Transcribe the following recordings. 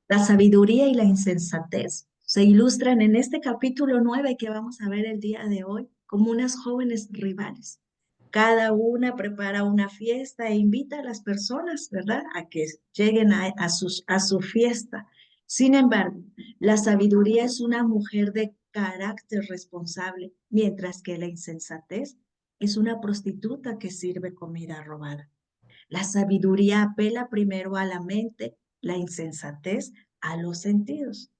La sabiduría y la insensatez se ilustran en este capítulo 9 que vamos a ver el día de hoy como unas jóvenes rivales. Cada una prepara una fiesta e invita a las personas, ¿verdad?, a que lleguen a su fiesta. Sin embargo, la sabiduría es una mujer de carácter responsable, mientras que la insensatez es una prostituta que sirve comida robada. La sabiduría apela primero a la mente, la insensatez a los sentidos.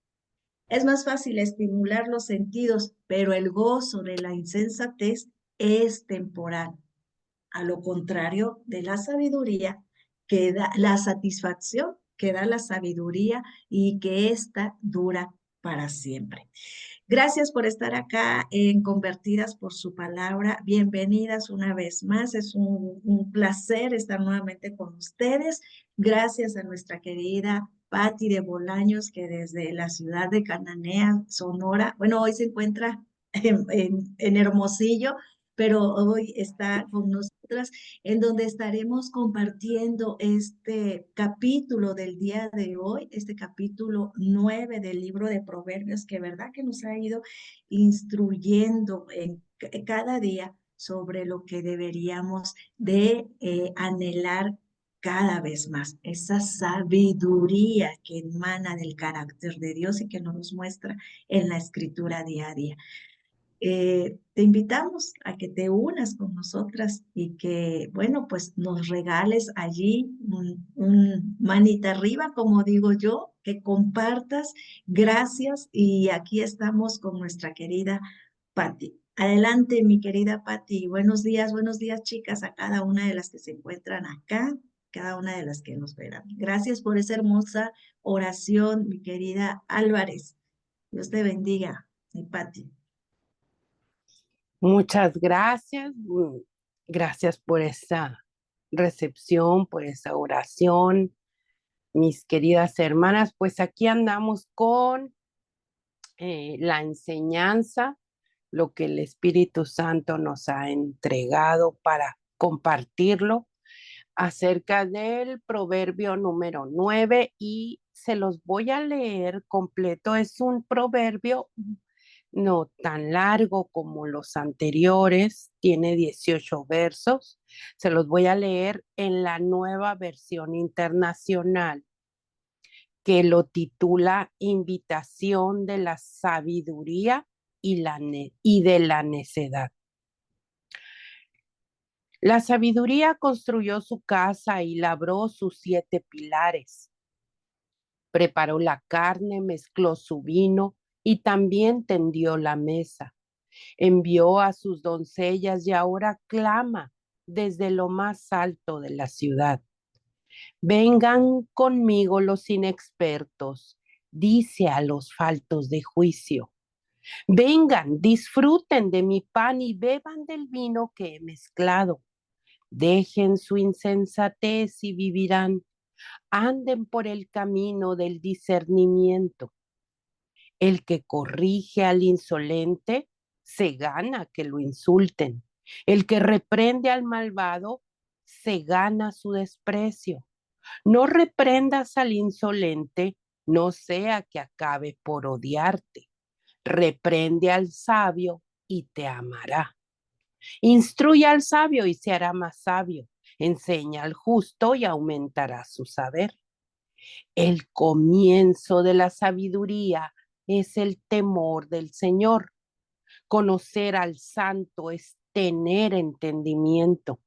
Es más fácil estimular los sentidos, pero el gozo de la insensatez es temporal. A lo contrario de la sabiduría, que da la satisfacción que da la sabiduría y que ésta dura para siempre. Gracias por estar acá en Convertidas por su palabra. Bienvenidas una vez más. Es un placer estar nuevamente con ustedes. Gracias a nuestra querida Patti de Bolaños, que desde la ciudad de Cananea, Sonora, bueno, hoy se encuentra en Hermosillo, pero hoy está con nosotras, en donde estaremos compartiendo este capítulo del día de hoy, este capítulo 9 del libro de Proverbios, que verdad que nos ha ido instruyendo en cada día sobre lo que deberíamos de anhelar cada vez más, esa sabiduría que emana del carácter de Dios y que nos muestra en la escritura diaria. Te invitamos a que te unas con nosotras y que, bueno, pues nos regales allí un manita arriba, como digo yo, que compartas. Gracias. Y aquí estamos con nuestra querida Patti. Adelante, mi querida Patti. Buenos días, chicas, a cada una de las que se encuentran acá, cada una de las que nos verán. Gracias por esa hermosa oración, mi querida Álvarez. Dios te bendiga, mi Patti. Muchas gracias. Gracias por esa recepción, por esa oración, mis queridas hermanas. Pues aquí andamos con la enseñanza, lo que el Espíritu Santo nos ha entregado para compartirlo acerca del proverbio número 9 y se los voy a leer completo. Es un proverbio no tan largo como los anteriores, tiene 18 versos. Se los voy a leer en la nueva versión internacional que lo titula Invitación de la sabiduría y de la necedad. La sabiduría construyó su casa y labró sus 7 pilares. Preparó la carne, mezcló su vino y también tendió la mesa. Envió a sus doncellas y ahora clama desde lo más alto de la ciudad. Vengan conmigo los inexpertos, dice a los faltos de juicio. Vengan, disfruten de mi pan y beban del vino que he mezclado. Dejen su insensatez y vivirán. Anden por el camino del discernimiento. El que corrige al insolente se gana que lo insulten. El que reprende al malvado se gana su desprecio. No reprendas al insolente, no sea que acabe por odiarte. Reprende al sabio y te amará. Instruye al sabio y se hará más sabio. Enseña al justo y aumentará su saber. El comienzo de la sabiduría es el temor del Señor. Conocer al santo es tener entendimiento.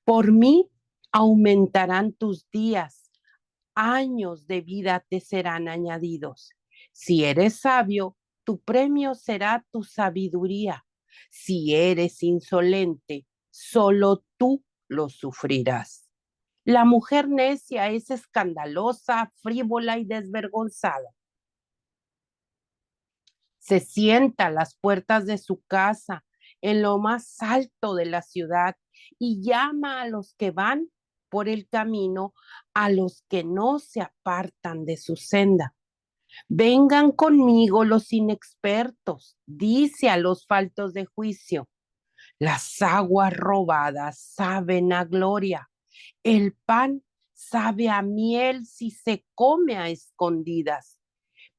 Por mí aumentarán tus días, años de vida te serán añadidos. Si eres sabio, tu premio será tu sabiduría. Si eres insolente, solo tú lo sufrirás. La mujer necia es escandalosa, frívola y desvergonzada. Se sienta a las puertas de su casa, en lo más alto de la ciudad, y llama a los que van por el camino, a los que no se apartan de su senda. Vengan conmigo los inexpertos, dice a los faltos de juicio. Las aguas robadas saben a gloria. El pan sabe a miel si se come a escondidas,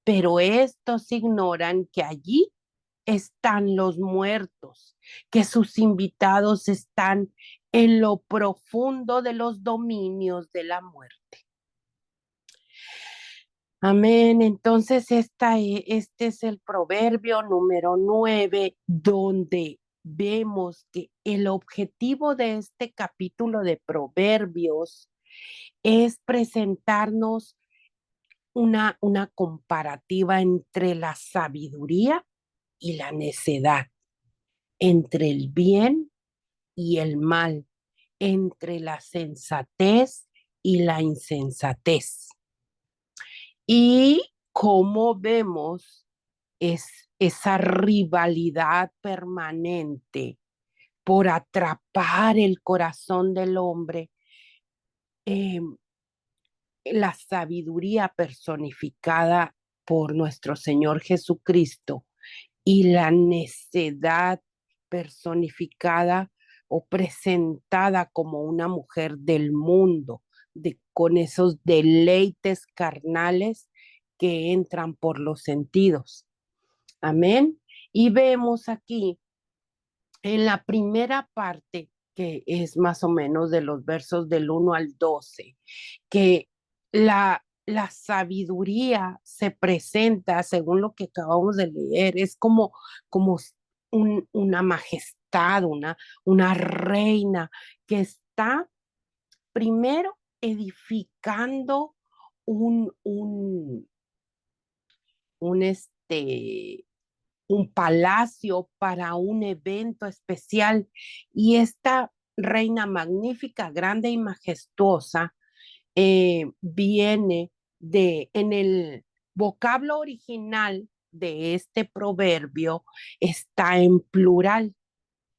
pero estos ignoran que allí están los muertos, que sus invitados están en lo profundo de los dominios de la muerte. Amén. Entonces, este es el proverbio número 9, donde vemos que el objetivo de este capítulo de proverbios es presentarnos una comparativa entre la sabiduría y la necedad, entre el bien y el mal, entre la sensatez y la insensatez. Y cómo vemos esa rivalidad permanente por atrapar el corazón del hombre, eh, la sabiduría personificada por nuestro Señor Jesucristo y la necedad personificada o presentada como una mujer del mundo, con esos deleites carnales que entran por los sentidos. Amén. Y vemos aquí en la primera parte, que es más o menos de los versos del 1 al 12, que la sabiduría se presenta, según lo que acabamos de leer, es como una majestad, una reina que está primero edificando un, un, un, este, un palacio para un evento especial. Y esta reina magnífica, grande y majestuosa, viene en el vocablo original de este proverbio, está en plural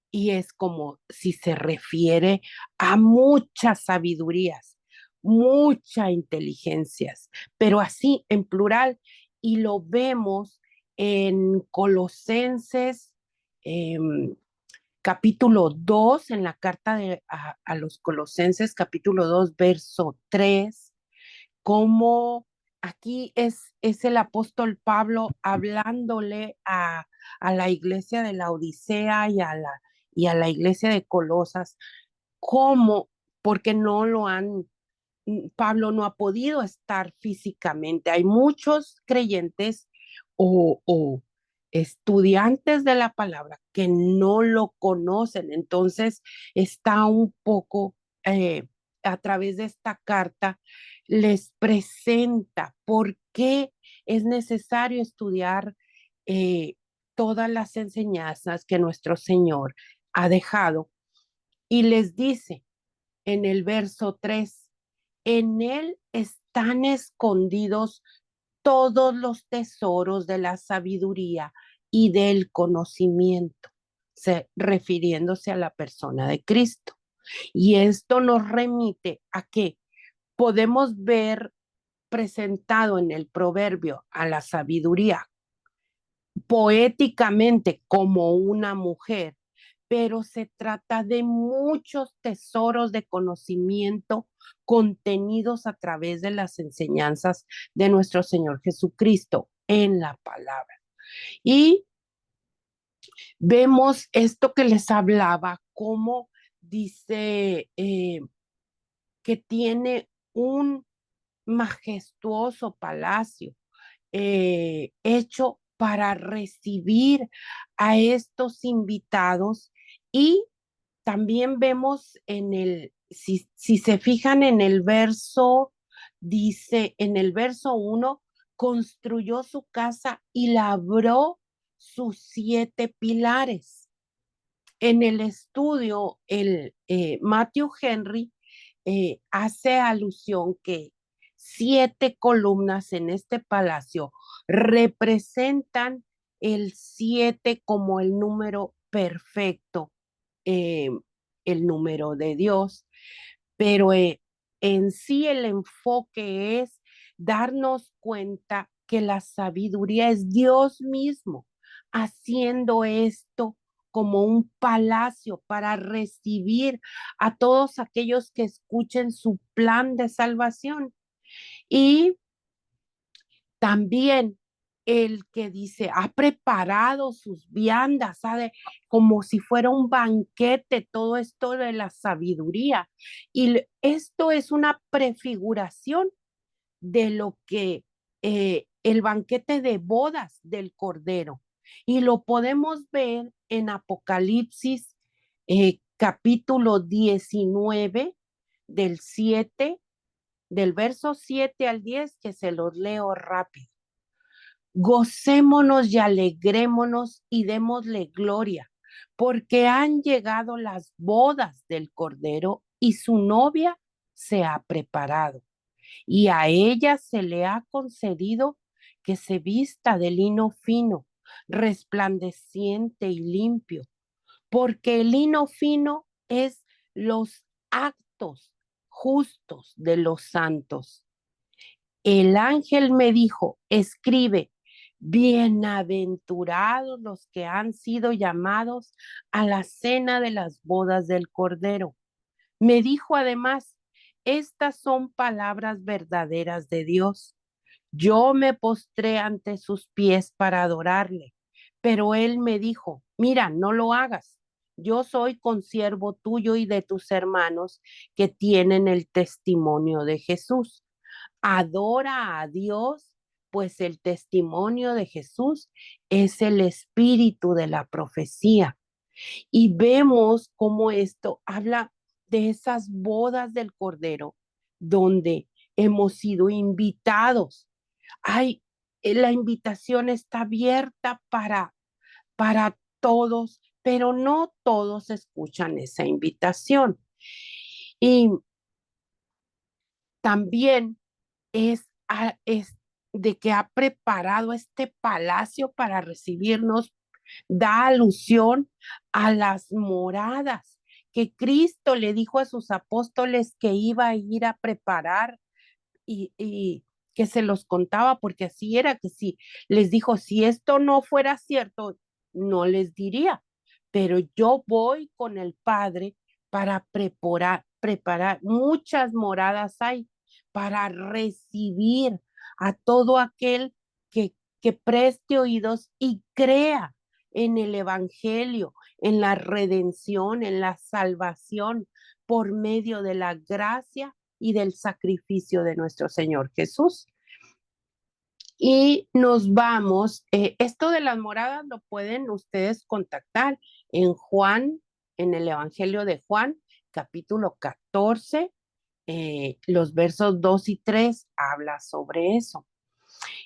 y es como si se refiere a muchas sabidurías, muchas inteligencias, pero así en plural. Y lo vemos en Colosenses eh, capítulo 2, en la carta a los Colosenses capítulo 2, verso 3, como aquí es el apóstol Pablo hablándole a la iglesia de la Odisea y a la iglesia de Colosas, cómo, porque no lo han, Pablo no ha podido estar físicamente. Hay muchos creyentes o estudiantes de la palabra que no lo conocen, entonces está un poco a través de esta carta les presenta por qué es necesario estudiar eh, todas las enseñanzas que nuestro Señor ha dejado y les dice en el verso 3, en Él están escondidos todos los tesoros de la sabiduría y del conocimiento, refiriéndose a la persona de Cristo. Y esto nos remite a que podemos ver presentado en el proverbio a la sabiduría poéticamente como una mujer, pero se trata de muchos tesoros de conocimiento contenidos a través de las enseñanzas de nuestro Señor Jesucristo en la palabra. Y vemos esto que les hablaba, como dice que tiene un majestuoso palacio hecho para recibir a estos invitados. Y también vemos si se fijan en el verso, dice en el verso 1, construyó su casa y labró sus 7 pilares. En el estudio, Matthew Henry hace alusión que 7 columnas en este palacio representan el 7 como el número perfecto, eh, el número de Dios, pero en sí el enfoque es darnos cuenta que la sabiduría es Dios mismo haciendo esto como un palacio para recibir a todos aquellos que escuchen su plan de salvación. Y también el que dice, ha preparado sus viandas, ¿sabe? Como si fuera un banquete, todo esto de la sabiduría. Y esto es una prefiguración de lo que el banquete de bodas del Cordero. Y lo podemos ver en Apocalipsis capítulo 19 del 7, del verso 7 al 10, que se los leo rápido. Gocémonos y alegrémonos y démosle gloria, porque han llegado las bodas del Cordero y su novia se ha preparado. Y a ella se le ha concedido que se vista de lino fino, resplandeciente y limpio, porque el lino fino es los actos justos de los santos. El ángel me dijo, escribe, bienaventurados los que han sido llamados a la cena de las bodas del Cordero. Me dijo además, estas son palabras verdaderas de Dios. Yo me postré ante sus pies para adorarle, pero él me dijo, mira, no lo hagas. Yo soy consiervo tuyo y de tus hermanos que tienen el testimonio de Jesús. Adora a Dios, pues el testimonio de Jesús es el espíritu de la profecía. Y vemos cómo esto habla de esas bodas del Cordero, donde hemos sido invitados. Ay, la invitación está abierta para todos, pero no todos escuchan esa invitación. Y también es de que ha preparado este palacio para recibirnos, da alusión a las moradas que Cristo le dijo a sus apóstoles que iba a ir a preparar y que se los contaba, porque así era que si les dijo, si esto no fuera cierto, no les diría, pero yo voy con el Padre para preparar muchas moradas hay para recibir a todo aquel que preste oídos y crea en el Evangelio, en la redención, en la salvación por medio de la gracia y del sacrificio de nuestro Señor Jesús. Y nos vamos, esto de las moradas lo pueden ustedes contactar en Juan, en el Evangelio de Juan, capítulo 14, los versos 2 y 3 habla sobre eso.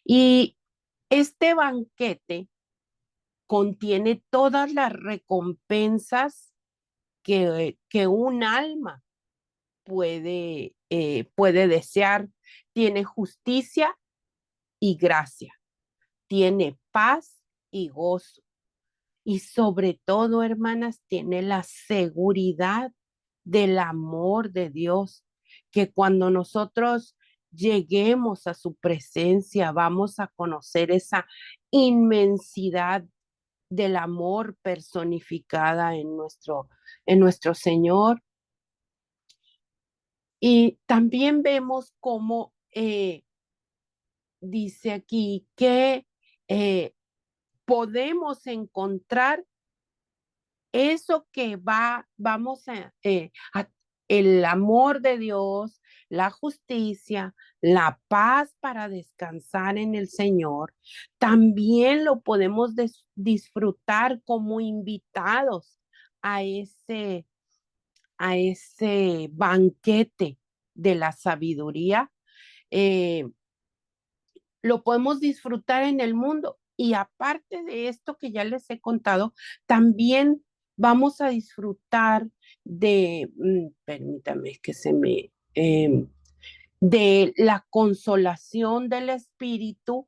Y este banquete contiene todas las recompensas que un alma puede desear. Tiene justicia y gracia, tiene paz y gozo. Y sobre todo, hermanas, tiene la seguridad del amor de Dios, que cuando nosotros lleguemos a su presencia, vamos a conocer esa inmensidad del amor personificada en nuestro Señor. Y también vemos cómo dice aquí que podemos encontrar eso que vamos a el amor de Dios, la justicia, la paz para descansar en el Señor, también lo podemos disfrutar como invitados a a ese banquete de la sabiduría. Eh, lo podemos disfrutar en el mundo. Y aparte de esto que ya les he contado, también vamos a disfrutar de, permítame que de la consolación del Espíritu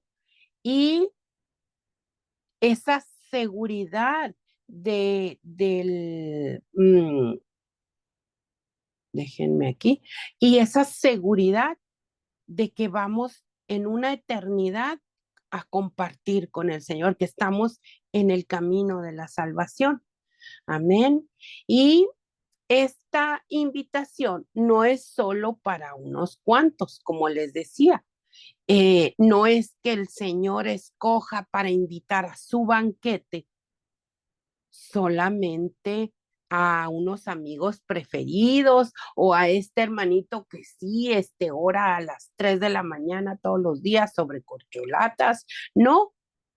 y esa seguridad déjenme aquí, y esa seguridad de que vamos en una eternidad a compartir con el Señor, que estamos en el camino de la salvación. Amén. Y esta invitación no es solo para unos cuantos, como les decía. No es que el Señor escoja para invitar a su banquete solamente a unos amigos preferidos o a este hermanito que sí, ora a las 3 de la mañana todos los días sobre corcholatas. No,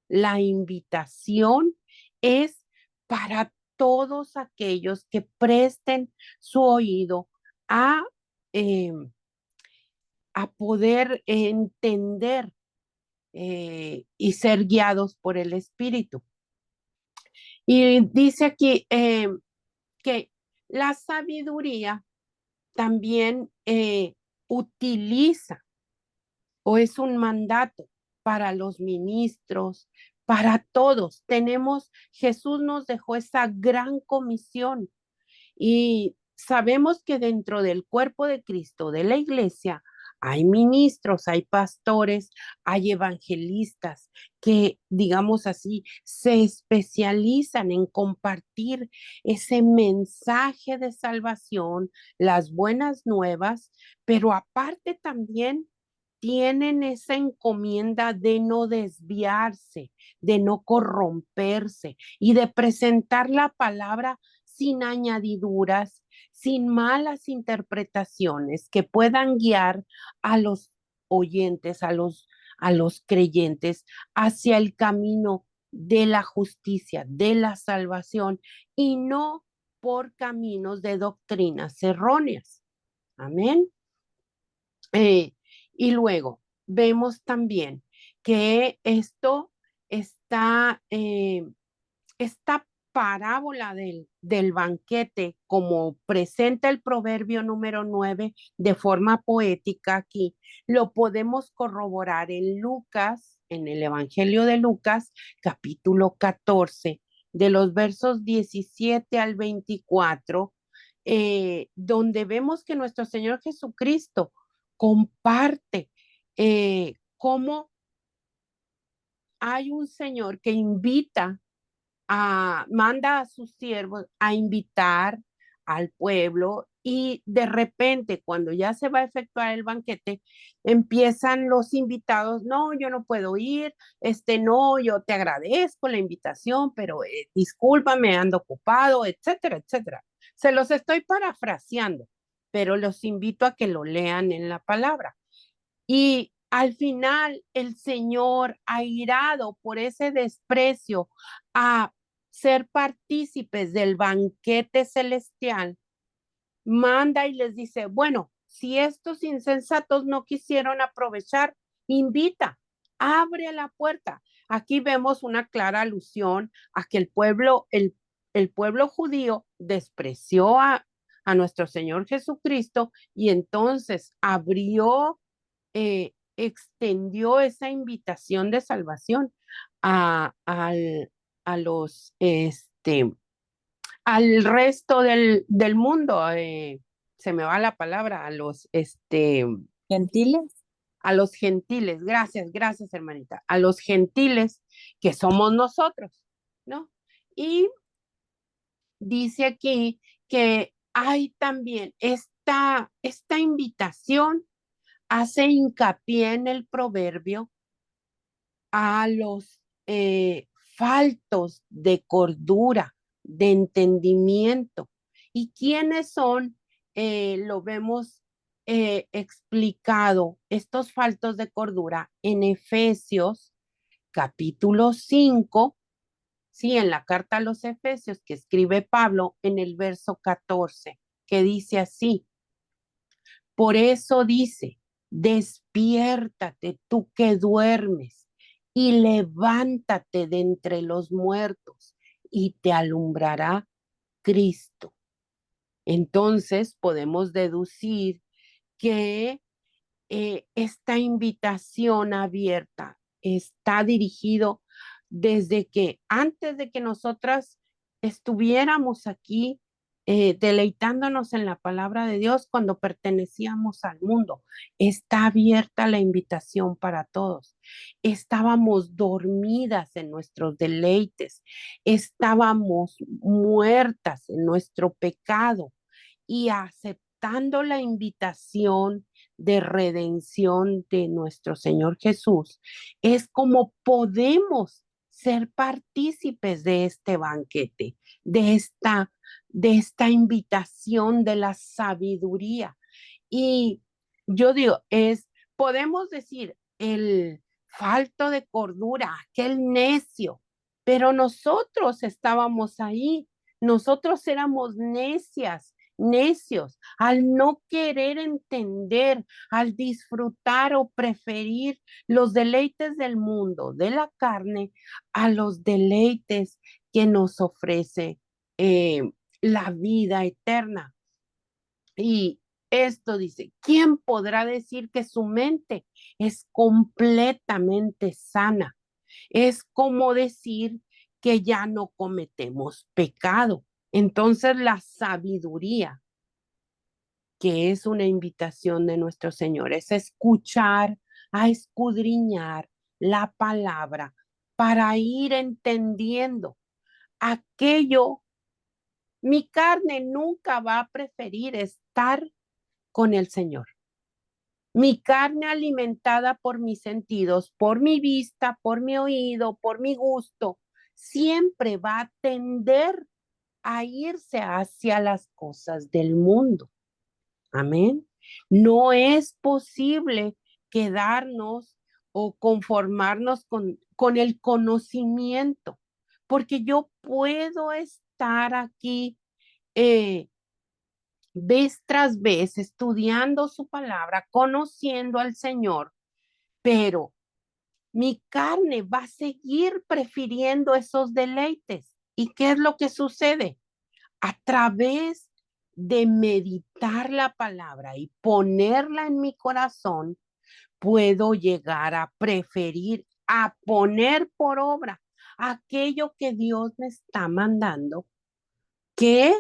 la invitación es para todos aquellos que presten su oído a, eh, a poder entender y ser guiados por el Espíritu. Y dice aquí que la sabiduría también utiliza o es un mandato para los ministros, para todos. Jesús nos dejó esa gran comisión y sabemos que dentro del cuerpo de Cristo, de la iglesia, hay ministros, hay pastores, hay evangelistas que, digamos así, se especializan en compartir ese mensaje de salvación, las buenas nuevas, pero aparte también tienen esa encomienda de no desviarse, de no corromperse y de presentar la palabra sin añadiduras, sin malas interpretaciones que puedan guiar a los oyentes, a los creyentes hacia el camino de la justicia, de la salvación y no por caminos de doctrinas erróneas. Amén. Eh, y luego vemos también que esto está, esta parábola del banquete, como presenta el proverbio número 9 de forma poética aquí, lo podemos corroborar en Lucas, en el Evangelio de Lucas, capítulo 14, de los versos 17 al 24, donde vemos que nuestro Señor Jesucristo comparte cómo hay un Señor que manda a sus siervos a invitar al pueblo y de repente cuando ya se va a efectuar el banquete, empiezan los invitados, no, yo no puedo ir, no, yo te agradezco la invitación, pero discúlpame, ando ocupado, etcétera, etcétera. Se los estoy parafraseando, pero los invito a que lo lean en la palabra. Y al final el Señor, airado por ese desprecio a ser partícipes del banquete celestial, manda y les dice, bueno, si estos insensatos no quisieron aprovechar, invita, abre la puerta. Aquí vemos una clara alusión a que el pueblo judío despreció a nuestro Señor Jesucristo y entonces extendió esa invitación de salvación a, al, a los, al resto del mundo. Se me va la palabra, ¿Gentiles? a los gentiles. Gracias, gracias, hermanita. A los gentiles que somos nosotros, ¿no? Y dice aquí que hay también esta invitación, hace hincapié en el proverbio a los faltos de cordura, de entendimiento. ¿Y quiénes son? Lo vemos explicado, estos faltos de cordura en Efesios capítulo 5, sí, en la carta a los Efesios que escribe Pablo en el verso 14, que dice así, por eso dice, despiértate tú que duermes y levántate de entre los muertos y te alumbrará Cristo. Entonces podemos deducir que esta invitación abierta está dirigido desde que antes de que nosotras estuviéramos aquí deleitándonos en la palabra de Dios cuando pertenecíamos al mundo. Está abierta la invitación para todos. Estábamos dormidas en nuestros deleites, estábamos muertas en nuestro pecado y aceptando la invitación de redención de nuestro Señor Jesús, es como podemos ser partícipes de este banquete, de esta invitación de la sabiduría. Y yo digo, podemos decir, el falto de cordura, aquel necio, pero nosotros estábamos ahí, nosotros éramos necios, al no querer entender, al disfrutar o preferir los deleites del mundo, de la carne, a los deleites que nos ofrece eh, la vida eterna. Y esto dice, ¿quién podrá decir que su mente es completamente sana? Es como decir que ya no cometemos pecado. Entonces la sabiduría, que es una invitación de nuestro Señor, es escuchar, a escudriñar la palabra para ir entendiendo aquello. Mi carne nunca va a preferir estar con el Señor. Mi carne alimentada por mis sentidos, por mi vista, por mi oído, por mi gusto, siempre va a tender a irse hacia las cosas del mundo. Amén. No es posible quedarnos o conformarnos con el conocimiento, porque yo puedo estar aquí eh, vez tras vez estudiando su palabra, conociendo al Señor, pero mi carne va a seguir prefiriendo esos deleites. ¿Y qué es lo que sucede? A través de meditar la palabra y ponerla en mi corazón, puedo llegar a preferir, a poner por obra aquello que Dios me está mandando, que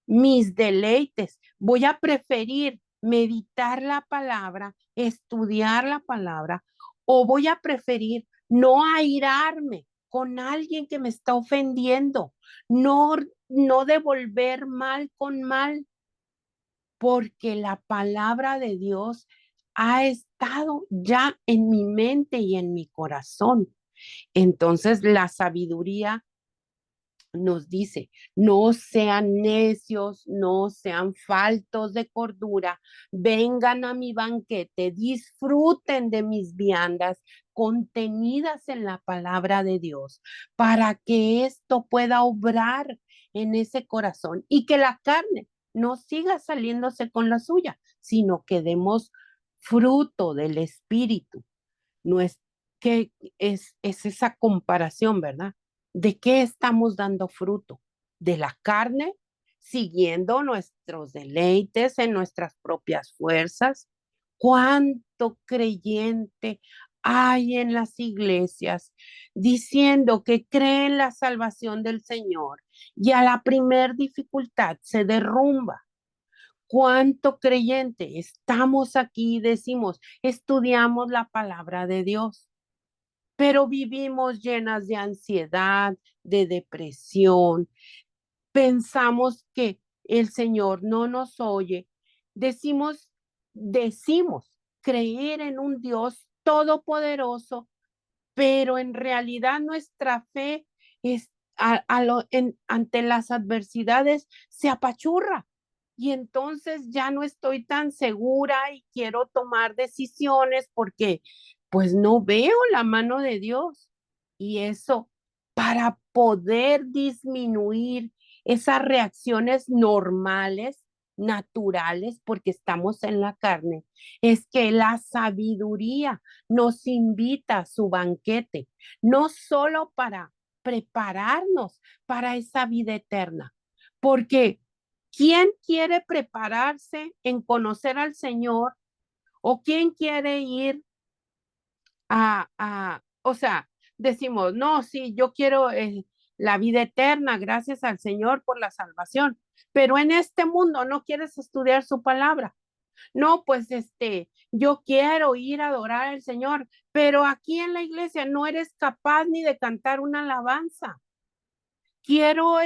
mis deleites. Voy a preferir meditar la palabra, estudiar la palabra, o voy a preferir no airarme con alguien que me está ofendiendo, no, no devolver mal con mal, porque la palabra de Dios ha estado ya en mi mente y en mi corazón. Entonces la sabiduría nos dice, no sean necios, no sean faltos de cordura, vengan a mi banquete, disfruten de mis viandas contenidas en la palabra de Dios, para que esto pueda obrar en ese corazón y que la carne no siga saliéndose con la suya, sino que demos fruto del Espíritu. No es que es esa comparación, ¿verdad? ¿De qué estamos dando fruto? ¿De la carne? Siguiendo nuestros deleites en nuestras propias fuerzas. ¿Cuánto creyente hay en las iglesias diciendo que creen la salvación del Señor y a la primer dificultad se derrumba? ¿Cuánto creyente estamos aquí y decimos, estudiamos la palabra de Dios, pero vivimos llenas de ansiedad, de depresión? Pensamos que el Señor no nos oye. Decimos creer en un Dios todopoderoso, pero en realidad nuestra fe es ante las adversidades se apachurra y entonces ya no estoy tan segura y quiero tomar decisiones porque pues no veo la mano de Dios. Y eso, para poder disminuir esas reacciones normales, naturales, porque estamos en la carne, es que la sabiduría nos invita a su banquete, no solo para prepararnos para esa vida eterna, porque ¿quién quiere prepararse en conocer al Señor o quién quiere ir o sea, decimos, no, sí, yo quiero la vida eterna, gracias al Señor por la salvación, pero en este mundo no quieres estudiar su palabra. No, pues yo quiero ir a adorar al Señor, pero aquí en la iglesia no eres capaz ni de cantar una alabanza. Quiero,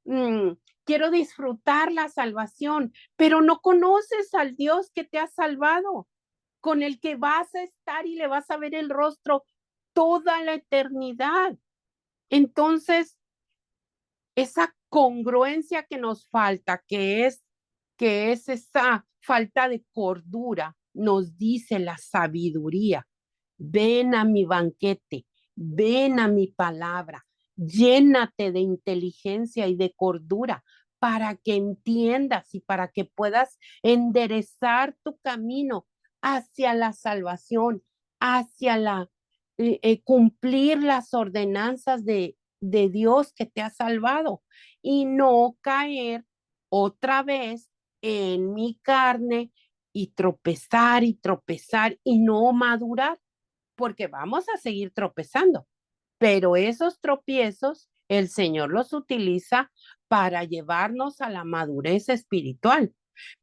mm, quiero disfrutar la salvación, pero no conoces al Dios que te ha salvado, con el que vas a estar y le vas a ver el rostro toda la eternidad. Entonces, esa congruencia que nos falta, que es esa falta de cordura, nos dice la sabiduría. Ven a mi banquete, ven a mi palabra, llénate de inteligencia y de cordura para que entiendas y para que puedas enderezar tu camino hacia la salvación, hacia cumplir las ordenanzas de Dios que te ha salvado y no caer otra vez en mi carne y tropezar y no madurar, porque vamos a seguir tropezando, pero esos tropiezos el Señor los utiliza para llevarnos a la madurez espiritual.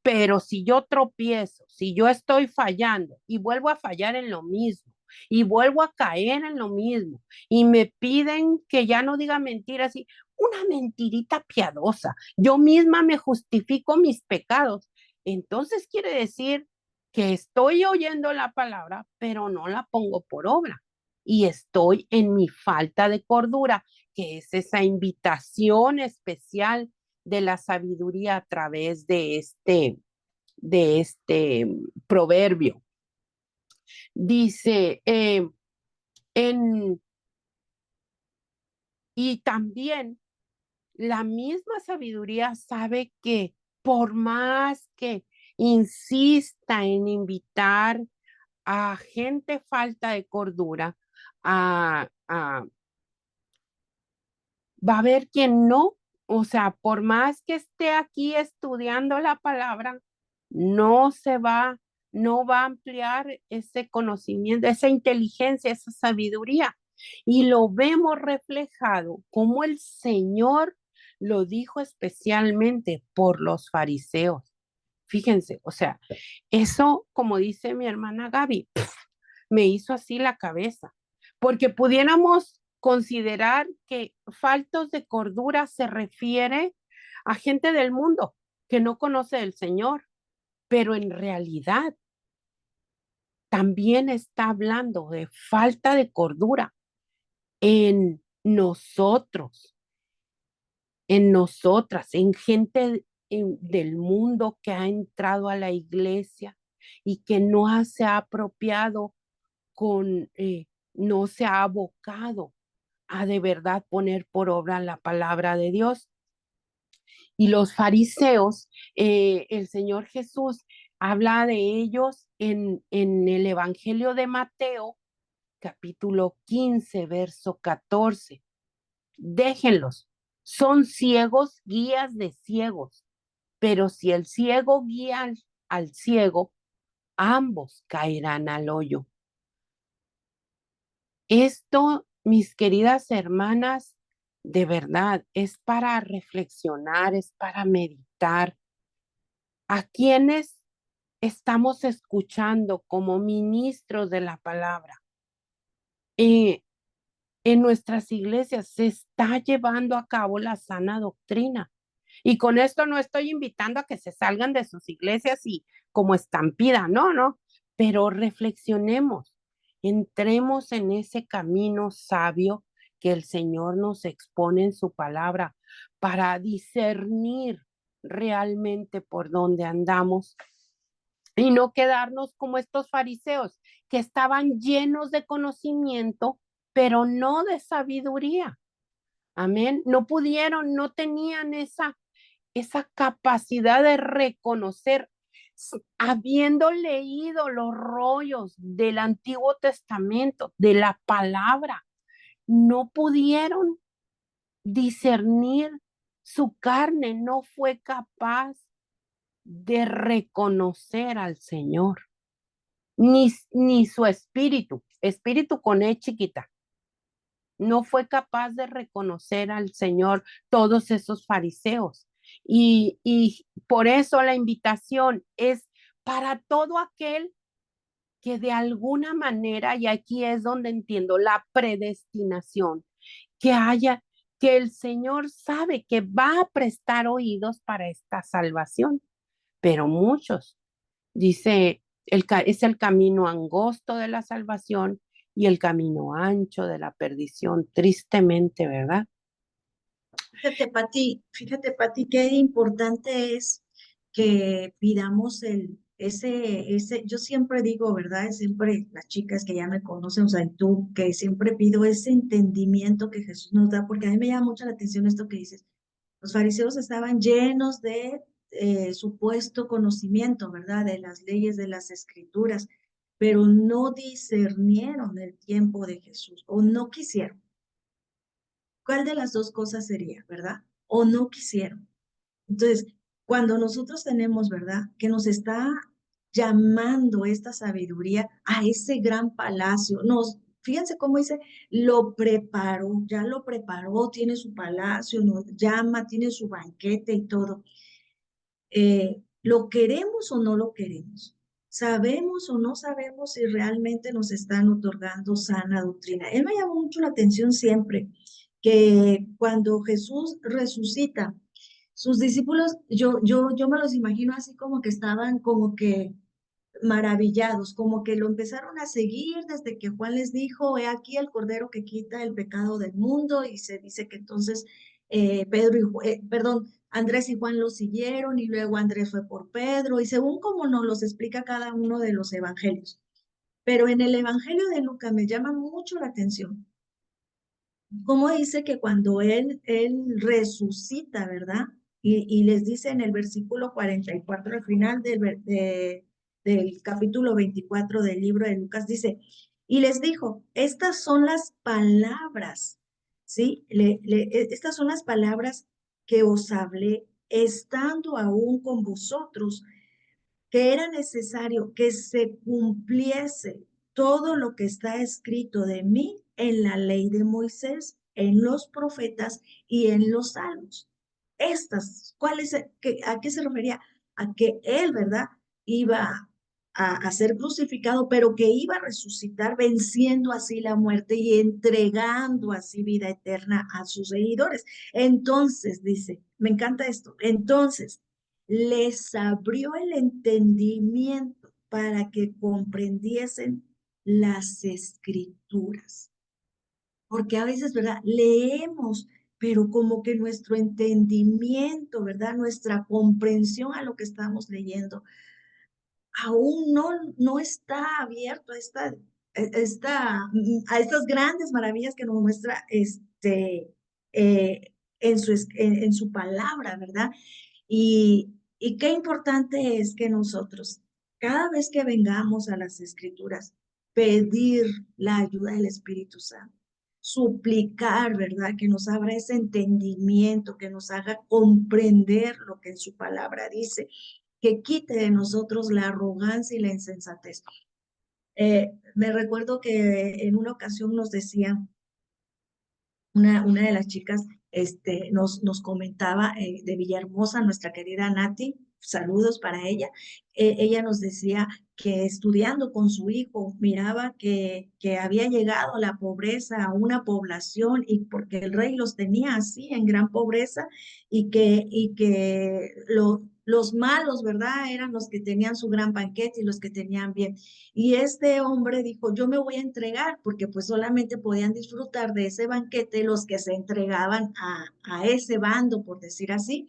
Pero si yo tropiezo, si yo estoy fallando y vuelvo a fallar en lo mismo y vuelvo a caer en lo mismo y me piden que ya no diga mentiras y una mentirita piadosa, yo misma me justifico mis pecados, entonces quiere decir que estoy oyendo la palabra, pero no la pongo por obra y estoy en mi falta de cordura, que es esa invitación especial de la sabiduría a través de este proverbio. Dice, en, y también la misma sabiduría sabe que por más que insista en invitar a gente falta de cordura, a va a haber quien no, o sea, por más que esté aquí estudiando la palabra, no se va, no va a ampliar ese conocimiento, esa inteligencia, esa sabiduría. Y lo vemos reflejado como el Señor lo dijo especialmente por los fariseos. Fíjense, o sea, eso, como dice mi hermana Gaby, me hizo así la cabeza, porque pudiéramos considerar que faltos de cordura se refiere a gente del mundo que no conoce del Señor, pero en realidad también está hablando de falta de cordura en nosotros, en nosotras, en gente del mundo que ha entrado a la iglesia y que no se ha apropiado no se ha abocado a de verdad poner por obra la palabra de Dios. Y los fariseos, el Señor Jesús habla de ellos en el Evangelio de Mateo, capítulo 15, verso 14. Déjenlos, son ciegos, guías de ciegos, pero si el ciego guía al ciego, ambos caerán al hoyo. Esto, mis queridas hermanas, de verdad es para reflexionar, es para meditar. ¿A quienes estamos escuchando como ministros de la palabra? Eh, en nuestras iglesias se está llevando a cabo la sana doctrina. Y con esto no estoy invitando a que se salgan de sus iglesias y como estampida, no, no, pero reflexionemos, entremos en ese camino sabio que el Señor nos expone en su palabra para discernir realmente por dónde andamos y no quedarnos como estos fariseos que estaban llenos de conocimiento, pero no de sabiduría. Amén. No pudieron, no tenían esa capacidad de reconocer, habiendo leído los rollos del Antiguo Testamento, de la palabra, no pudieron discernir su carne, no fue capaz de reconocer al Señor, ni su espíritu, espíritu con E chiquita, no fue capaz de reconocer al Señor todos esos fariseos. Y por eso la invitación es para todo aquel que de alguna manera, y aquí es donde entiendo la predestinación, que haya, que el Señor sabe que va a prestar oídos para esta salvación, pero muchos, dice, es el camino angosto de la salvación y el camino ancho de la perdición, tristemente, ¿verdad? Fíjate, Pati, qué importante es que pidamos yo siempre digo, ¿verdad? Siempre las chicas que ya me conocen, o sea, y tú, que siempre pido ese entendimiento que Jesús nos da, porque a mí me llama mucho la atención esto que dices. Los fariseos estaban llenos de supuesto conocimiento, ¿verdad? De las leyes de las escrituras, pero no discernieron el tiempo de Jesús o no quisieron. ¿Cuál de las dos cosas sería, verdad? O no quisieron. Entonces, cuando nosotros tenemos, ¿verdad? Que nos está llamando esta sabiduría a ese gran palacio, fíjense cómo dice, lo preparó, ya lo preparó, tiene su palacio, nos llama, tiene su banquete y todo. ¿Lo queremos o no lo queremos? ¿Sabemos o no sabemos si realmente nos están otorgando sana doctrina? Él me llamó mucho la atención siempre que cuando Jesús resucita, sus discípulos, yo me los imagino así como que estaban como que maravillados, como que lo empezaron a seguir desde que Juan les dijo, he aquí el Cordero que quita el pecado del mundo, y se dice que entonces Andrés y Juan lo siguieron, y luego Andrés fue por Pedro, y según como nos los explica cada uno de los evangelios. Pero en el evangelio de Lucas me llama mucho la atención cómo dice que cuando él resucita, ¿verdad? Y les dice en el versículo 44, al final del capítulo 24 del libro de Lucas, dice, y les dijo, estas son las palabras, ¿sí? Estas son las palabras que os hablé estando aún con vosotros, que era necesario que se cumpliese todo lo que está escrito de mí en la ley de Moisés, en los profetas y en los salmos. ¿A qué se refería? A que él, ¿verdad? Iba a ser crucificado, pero que iba a resucitar venciendo así la muerte y entregando así vida eterna a sus seguidores. Entonces, dice, me encanta esto, entonces les abrió el entendimiento para que comprendiesen las escrituras. Porque a veces, ¿verdad? Leemos, pero como que nuestro entendimiento, ¿verdad? Nuestra comprensión a lo que estamos leyendo aún no está abierto a estas grandes maravillas que nos muestra en su palabra, ¿verdad? Y qué importante es que nosotros, cada vez que vengamos a las escrituras, pedir la ayuda del Espíritu Santo, suplicar, ¿verdad? Que nos abra ese entendimiento, que nos haga comprender lo que en su palabra dice, que quite de nosotros la arrogancia y la insensatez. Me recuerdo que en una ocasión nos decían, una de las chicas nos comentaba de Villahermosa, nuestra querida Nati, saludos para ella. Ella nos decía que estudiando con su hijo miraba que había llegado la pobreza a una población y porque el rey los tenía así en gran pobreza y que los malos, ¿verdad? Eran los que tenían su gran banquete y los que tenían bien. Y este hombre dijo, yo me voy a entregar, porque pues solamente podían disfrutar de ese banquete los que se entregaban a ese bando, por decir así.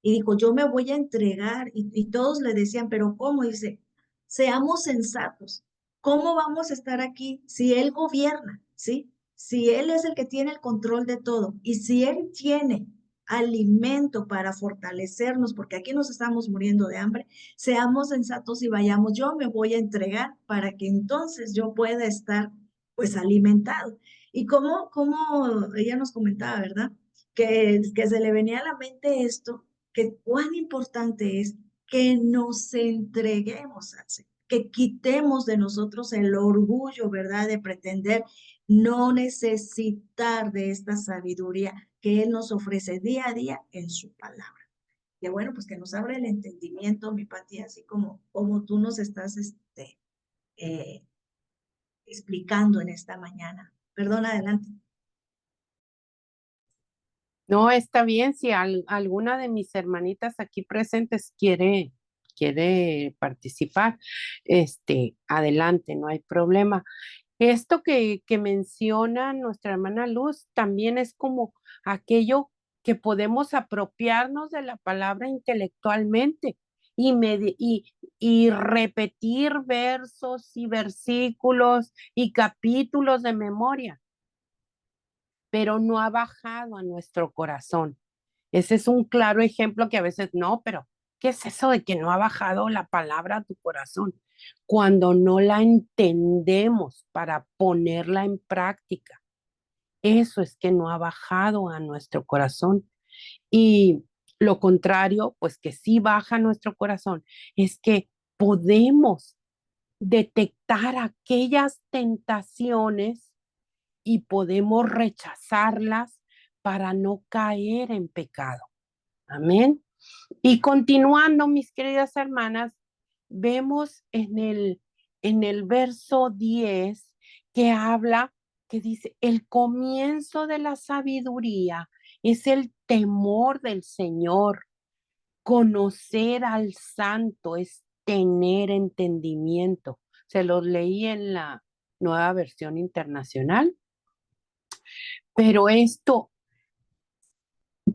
Y dijo, yo me voy a entregar. Y todos le decían, pero ¿cómo? Dice, seamos sensatos. ¿Cómo vamos a estar aquí si él gobierna? ¿Sí? Si él es el que tiene el control de todo y si él tiene alimento para fortalecernos, porque aquí nos estamos muriendo de hambre, seamos sensatos y vayamos, yo me voy a entregar para que entonces yo pueda estar pues alimentado. Y como ella nos comentaba, ¿verdad? Que se le venía a la mente esto, que cuán importante es que nos entreguemos al Señor, que quitemos de nosotros el orgullo, ¿verdad? De pretender no necesitar de esta sabiduría que Él nos ofrece día a día en su palabra. que bueno, pues que nos abra el entendimiento, mi Pati, así como tú nos estás eh, explicando en esta mañana. Perdón, adelante. No, está bien, si alguna de mis hermanitas aquí presentes quiere participar, adelante, no hay problema. Esto que menciona nuestra hermana Luz también es como aquello que podemos apropiarnos de la palabra intelectualmente y repetir versos y versículos y capítulos de memoria, pero no ha bajado a nuestro corazón. Ese es un claro ejemplo que a veces no, pero ¿qué es eso de que no ha bajado la palabra a tu corazón? Cuando no la entendemos para ponerla en práctica. Eso es que no ha bajado a nuestro corazón. Y lo contrario, pues que sí baja a nuestro corazón, es que podemos detectar aquellas tentaciones y podemos rechazarlas para no caer en pecado. Amén. Y continuando, mis queridas hermanas, vemos en el verso 10 que habla, que dice, el comienzo de la sabiduría es el temor del Señor. Conocer al santo es tener entendimiento. Se los leí en la nueva versión internacional, pero esto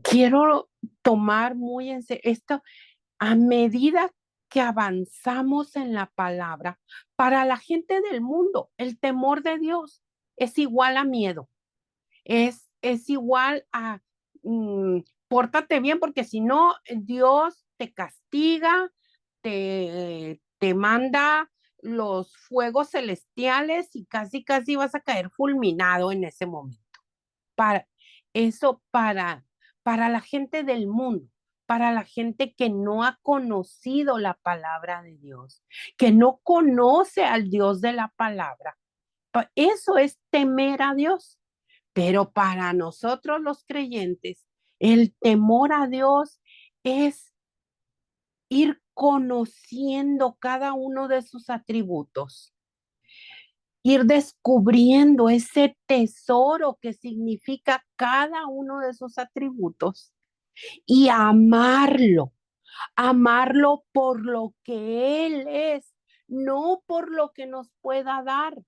quiero tomar muy en serio. Esto a medida que avanzamos en la palabra, para la gente del mundo, el temor de Dios es igual a miedo, es igual a pórtate bien, porque si no, Dios te castiga, te manda los fuegos celestiales y casi, casi vas a caer fulminado en ese momento. Para eso, para la gente del mundo, para la gente que no ha conocido la palabra de Dios, que no conoce al Dios de la palabra. Eso es temer a Dios. Pero para nosotros los creyentes, el temor a Dios es ir conociendo cada uno de sus atributos, ir descubriendo ese tesoro que significa cada uno de sus atributos y amarlo por lo que Él es, no por lo que nos pueda dar.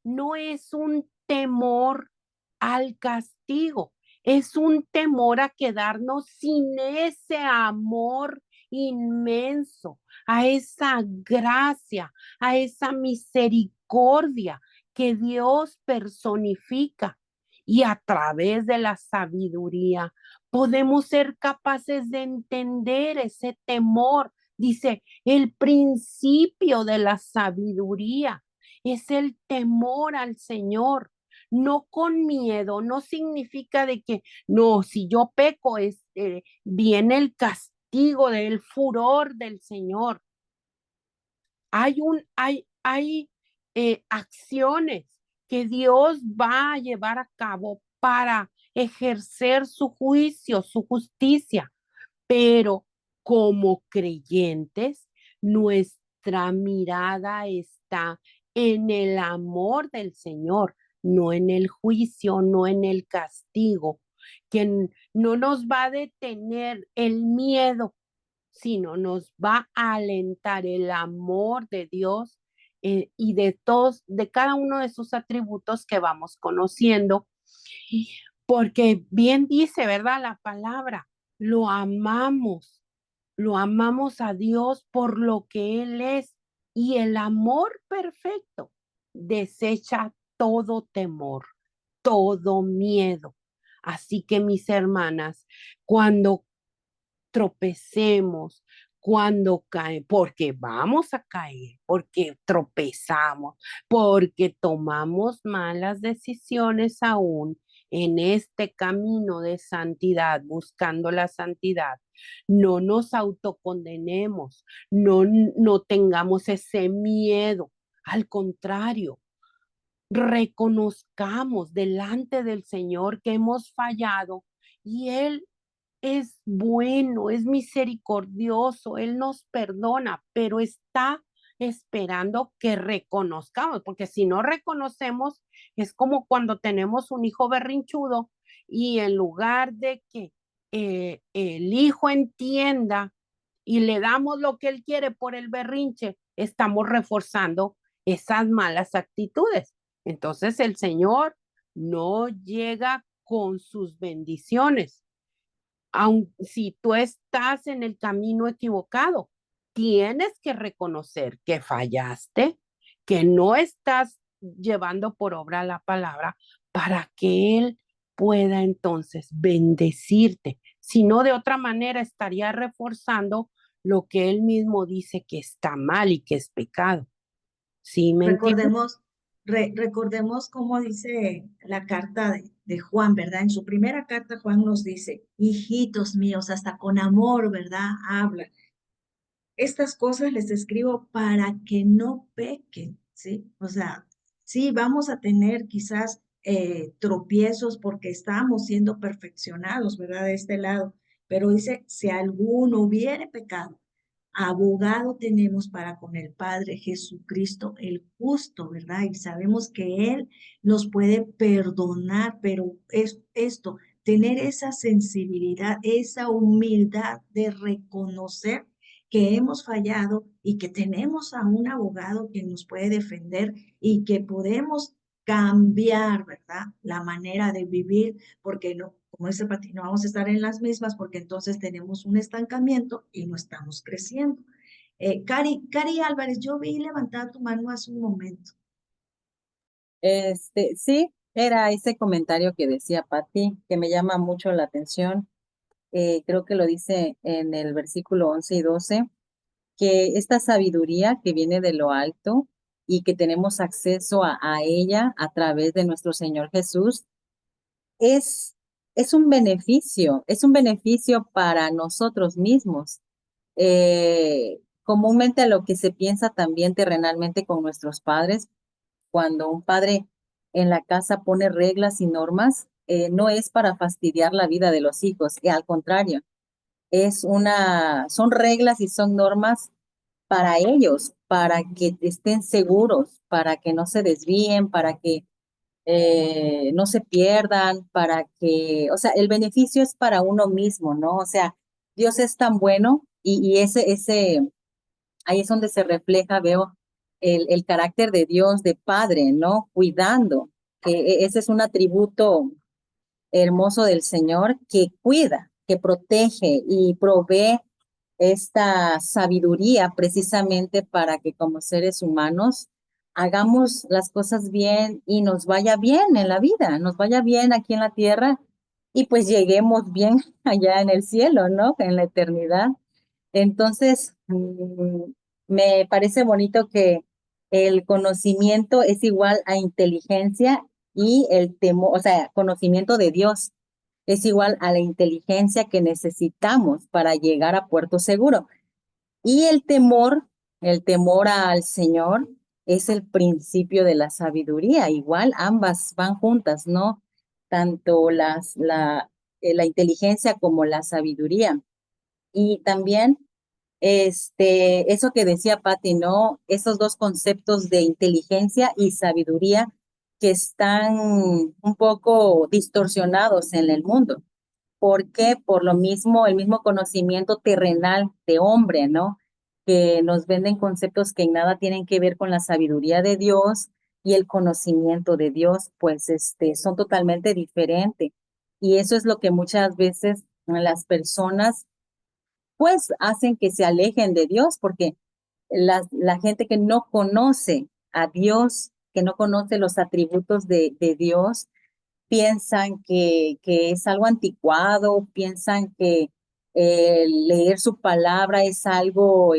No es un temor al castigo, es un temor a quedarnos sin ese amor inmenso, a esa gracia, a esa misericordia que Dios personifica. Y a través de la sabiduría podemos ser capaces de entender ese temor. Dice, el principio de la sabiduría es el temor al Señor, no con miedo, no significa de que, no, si yo peco, viene el castigo del furor del Señor. Hay acciones que Dios va a llevar a cabo para ejercer su juicio, su justicia, pero como creyentes, nuestra mirada está en el amor del Señor, no en el juicio, no en el castigo, que no nos va a detener el miedo, sino nos va a alentar el amor de Dios y de todos, de cada uno de sus atributos que vamos conociendo, porque bien dice, ¿verdad? La palabra, lo lo amamos a Dios por lo que Él es y el amor perfecto desecha todo temor, todo miedo. Así que mis hermanas, cuando tropecemos, cuando cae, porque vamos a caer, porque tropezamos, porque tomamos malas decisiones aún en este camino de santidad, buscando la santidad. No nos autocondenemos, no tengamos ese miedo. Al contrario, reconozcamos delante del Señor que hemos fallado y Él es bueno, es misericordioso, Él nos perdona, pero está esperando que reconozcamos, porque si no reconocemos, es como cuando tenemos un hijo berrinchudo y en lugar de que el hijo entienda y le damos lo que él quiere por el berrinche, estamos reforzando esas malas actitudes. Entonces el Señor no llega con sus bendiciones aun si tú estás en el camino equivocado, tienes que reconocer que fallaste, que no estás llevando por obra la palabra para que Él pueda entonces bendecirte. Si no, de otra manera estaría reforzando lo que Él mismo dice que está mal y que es pecado. ¿Sí me entiendes? Recordemos, recordemos cómo dice la carta de Juan, ¿verdad? En su primera carta, Juan nos dice, hijitos míos, hasta con amor, ¿verdad? Habla. Estas cosas les escribo para que no pequen, ¿sí? O sea, sí, vamos a tener quizás tropiezos porque estamos siendo perfeccionados, ¿verdad? De este lado, pero dice, si alguno hubiere pecado, abogado tenemos para con el Padre Jesucristo el justo, ¿verdad? Y sabemos que Él nos puede perdonar, pero es esto, tener esa sensibilidad, esa humildad de reconocer que hemos fallado y que tenemos a un abogado que nos puede defender y que podemos cambiar, ¿verdad? La manera de vivir, porque no, como dice Pati, no vamos a estar en las mismas porque entonces tenemos un estancamiento y no estamos creciendo. Cari Álvarez, yo vi levantar tu mano hace un momento. Sí, era ese comentario que decía Patti, que me llama mucho la atención. Creo que lo dice en el versículo 11 y 12, que esta sabiduría que viene de lo alto y que tenemos acceso a ella a través de nuestro Señor Jesús, es, es un beneficio para nosotros mismos. Comúnmente a lo que se piensa también terrenalmente con nuestros padres, cuando un padre en la casa pone reglas y normas, no es para fastidiar la vida de los hijos, al contrario, son reglas y son normas para ellos, para que estén seguros, para que no se desvíen, para que no se pierdan, para que, o sea, el beneficio es para uno mismo, ¿no? O sea, Dios es tan bueno y ahí es donde se refleja, veo, el carácter de Dios, de Padre, ¿no? Cuidando, que ese es un atributo hermoso del Señor que cuida, que protege y provee esta sabiduría precisamente para que como seres humanos hagamos las cosas bien y nos vaya bien en la vida, nos vaya bien aquí en la tierra y pues lleguemos bien allá en el cielo, ¿no? En la eternidad. Entonces, me parece bonito que el conocimiento es igual a inteligencia y el temor, o sea, conocimiento de Dios es igual a la inteligencia que necesitamos para llegar a puerto seguro. Y el temor al Señor es el principio de la sabiduría. Igual ambas van juntas, ¿no? Tanto la inteligencia como la sabiduría. Y también eso que decía Patti, ¿no? Esos dos conceptos de inteligencia y sabiduría que están un poco distorsionados en el mundo. ¿Por qué? Por lo mismo, el mismo conocimiento terrenal de hombre, ¿no? Que nos venden conceptos que en nada tienen que ver con la sabiduría de Dios y el conocimiento de Dios, pues son totalmente diferentes. Y eso es lo que muchas veces las personas pues hacen que se alejen de Dios, porque la gente que no conoce a Dios, que no conoce los atributos de Dios, piensan que es algo anticuado, piensan que leer su palabra es algo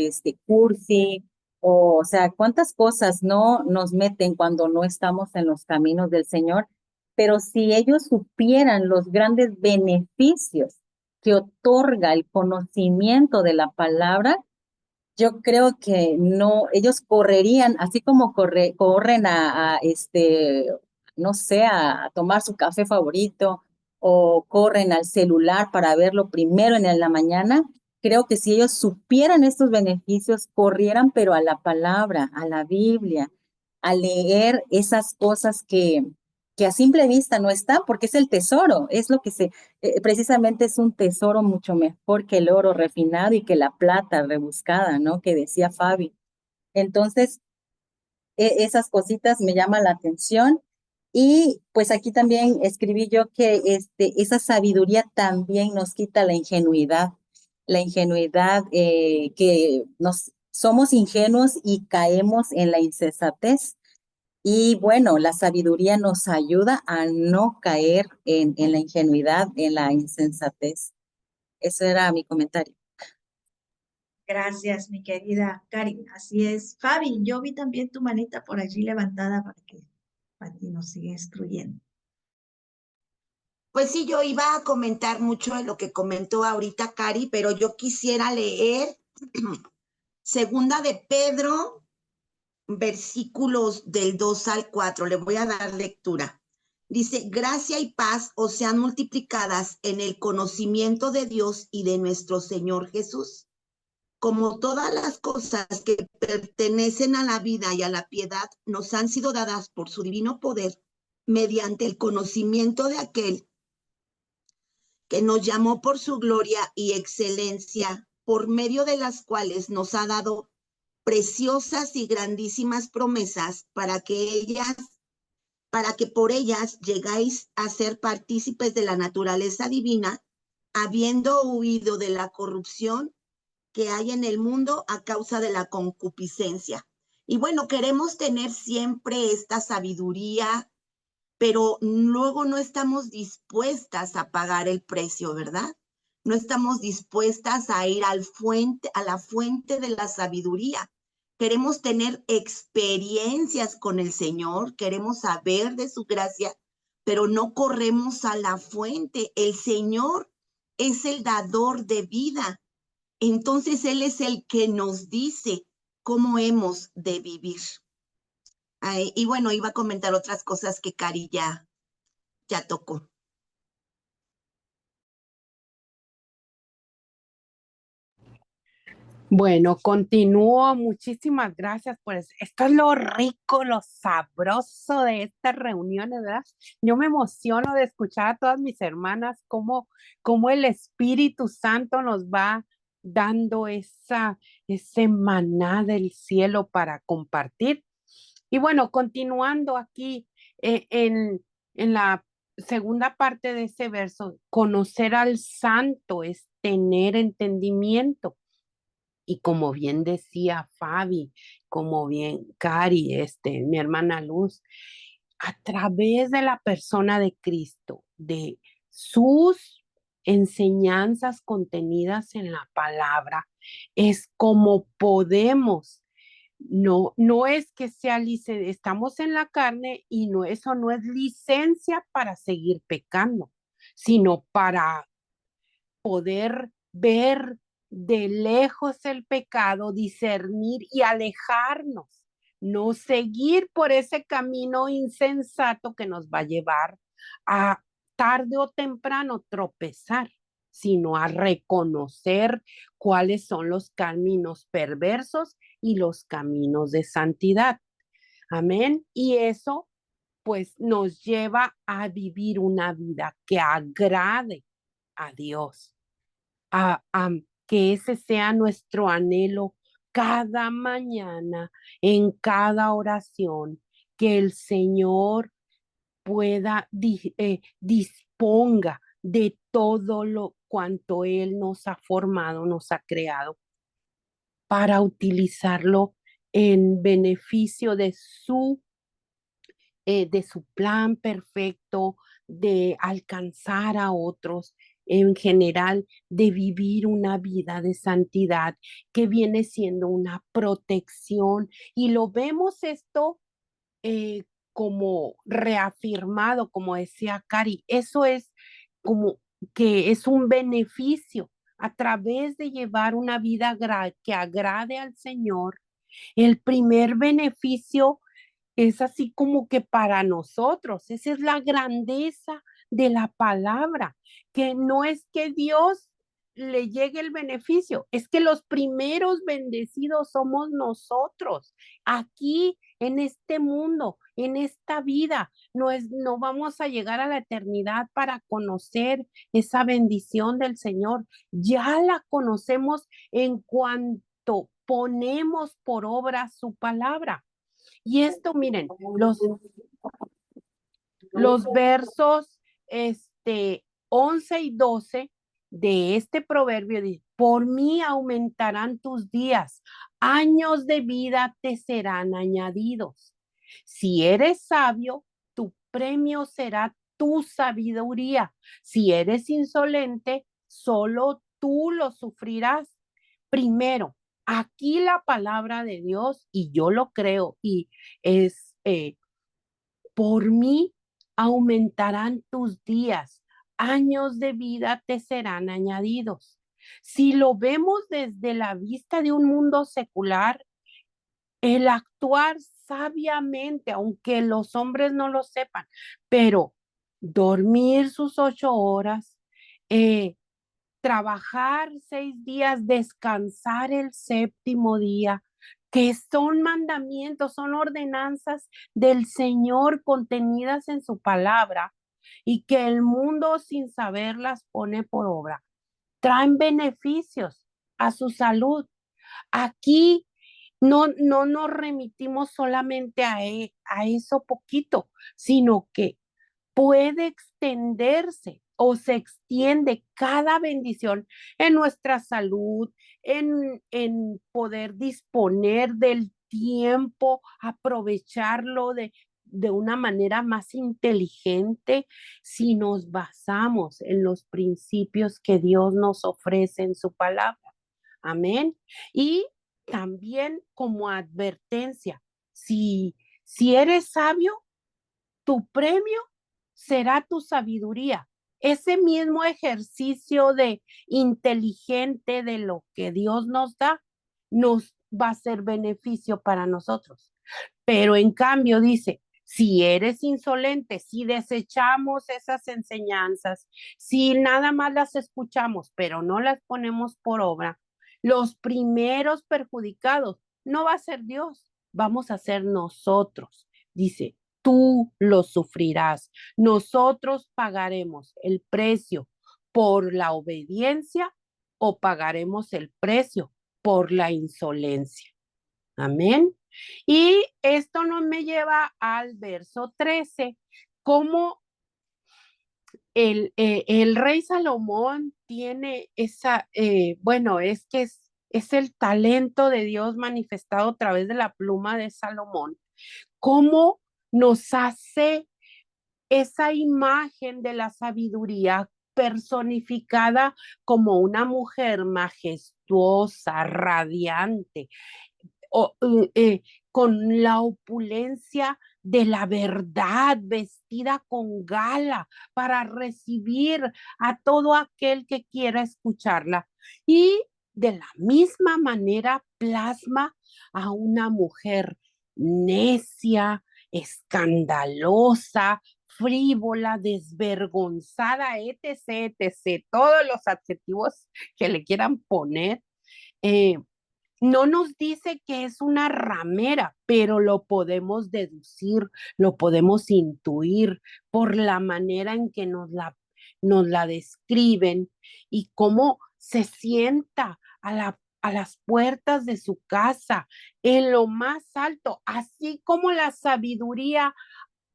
cursi, o sea, cuántas cosas no nos meten cuando no estamos en los caminos del Señor, pero si ellos supieran los grandes beneficios que otorga el conocimiento de la palabra, yo creo que no, ellos correrían, así como corren no sé, a tomar su café favorito o corren al celular para verlo primero en la mañana, creo que si ellos supieran estos beneficios, corrieran, pero a la palabra, a la Biblia, a leer esas cosas que a simple vista no están, porque es el tesoro, es lo que precisamente es un tesoro mucho mejor que el oro refinado y que la plata rebuscada, ¿no? Que decía Fabi. Entonces, esas cositas me llaman la atención. Y pues aquí también escribí yo que esa sabiduría también nos quita la ingenuidad que somos ingenuos y caemos en la insensatez. Y bueno, la sabiduría nos ayuda a no caer en la ingenuidad, en la insensatez. Eso era mi comentario. Gracias, mi querida Cari. Así es. Fabi, yo vi también tu manita por allí levantada para que Pati nos siga instruyendo. Pues sí, yo iba a comentar mucho de lo que comentó ahorita Cari, pero yo quisiera leer Segunda de Pedro, versículos del 2 al 4. Le voy a dar lectura. Dice, gracia y paz os sean multiplicadas en el conocimiento de Dios y de nuestro Señor Jesús, como todas las cosas que pertenecen a la vida y a la piedad nos han sido dadas por su divino poder mediante el conocimiento de aquel que nos llamó por su gloria y excelencia, por medio de las cuales nos ha dado preciosas y grandísimas promesas para que por ellas llegáis a ser partícipes de la naturaleza divina, habiendo huido de la corrupción que hay en el mundo a causa de la concupiscencia. Y bueno, queremos tener siempre esta sabiduría, pero luego no estamos dispuestas a pagar el precio, ¿verdad? No estamos dispuestas a ir a la fuente de la sabiduría. Queremos tener experiencias con el Señor, queremos saber de su gracia, pero no corremos a la fuente. El Señor es el dador de vida. Entonces Él es el que nos dice cómo hemos de vivir. Y bueno, iba a comentar otras cosas que Cari ya tocó. Bueno, continúo. Muchísimas gracias por eso. Esto es lo rico, lo sabroso de estas reuniones, ¿verdad? Yo me emociono de escuchar a todas mis hermanas cómo el Espíritu Santo nos va dando ese maná del cielo para compartir. Y bueno, continuando aquí en la segunda parte de ese verso, conocer al santo es tener entendimiento. Y como bien decía Fabi, como bien Cari, mi hermana Luz, a través de la persona de Cristo, de sus enseñanzas contenidas en la palabra, es como podemos. No es que sea licencia, estamos en la carne y eso no es licencia para seguir pecando, sino para poder ver de lejos el pecado, discernir y alejarnos, no seguir por ese camino insensato que nos va a llevar a tarde o temprano tropezar, sino a reconocer cuáles son los caminos perversos y los caminos de santidad. Amén. Y eso pues nos lleva a vivir una vida que agrade a Dios, a que ese sea nuestro anhelo cada mañana, en cada oración, que el Señor disponga de todo lo cuanto Él nos ha formado, nos ha creado, para utilizarlo en beneficio de su plan perfecto, de alcanzar a otros, en general, de vivir una vida de santidad que viene siendo una protección. Y lo vemos esto como reafirmado, como decía Cari, eso es como que es un beneficio a través de llevar una vida que agrade al Señor. El primer beneficio es así como que para nosotros, esa es la grandeza de la palabra, que no es que Dios le llegue el beneficio, es que los primeros bendecidos somos nosotros, aquí en este mundo, en esta vida. No vamos a llegar a la eternidad para conocer esa bendición del Señor. Ya la conocemos en cuanto ponemos por obra su palabra. Y esto, miren, los versos 11 y 12 de este proverbio dice, por mí aumentarán tus días, años de vida te serán añadidos. Si eres sabio, tu premio será tu sabiduría. Si eres insolente, solo tú lo sufrirás. Primero, aquí la palabra de Dios, y yo lo creo, y es, por mí aumentarán tus días, años de vida te serán añadidos. Si lo vemos desde la vista de un mundo secular, el actuar sabiamente, aunque los hombres no lo sepan, pero dormir sus 8 horas, trabajar 6 días, descansar el séptimo día, que son mandamientos, son ordenanzas del Señor contenidas en su palabra y que el mundo sin saberlas pone por obra. Traen beneficios a su salud. Aquí no nos remitimos solamente a eso poquito, sino que puede extenderse o se extiende cada bendición en nuestra salud, en poder disponer del tiempo, aprovecharlo de una manera más inteligente si nos basamos en los principios que Dios nos ofrece en su palabra. Amén. Y también como advertencia, si eres sabio, tu premio será tu sabiduría. Ese mismo ejercicio de inteligente de lo que Dios nos da, nos va a ser beneficio para nosotros. Pero en cambio dice, si eres insolente, si desechamos esas enseñanzas, si nada más las escuchamos, pero no las ponemos por obra, los primeros perjudicados no va a ser Dios, vamos a ser nosotros. Dice, tú lo sufrirás. Nosotros pagaremos el precio por la obediencia o pagaremos el precio por la insolencia. Amén. Y esto nos me lleva al verso 13, como el rey Salomón tiene esa, bueno, es que es el talento de Dios manifestado a través de la pluma de Salomón, cómo nos hace esa imagen de la sabiduría personificada como una mujer majestuosa, radiante, o, con la opulencia de la verdad, vestida con gala para recibir a todo aquel que quiera escucharla. Y de la misma manera plasma a una mujer necia, escandalosa, frívola, desvergonzada, etc., etc., todos los adjetivos que le quieran poner. No nos dice que es una ramera, pero lo podemos deducir, lo podemos intuir por la manera en que nos la describen y cómo se sienta a las puertas de su casa, en lo más alto, así como la sabiduría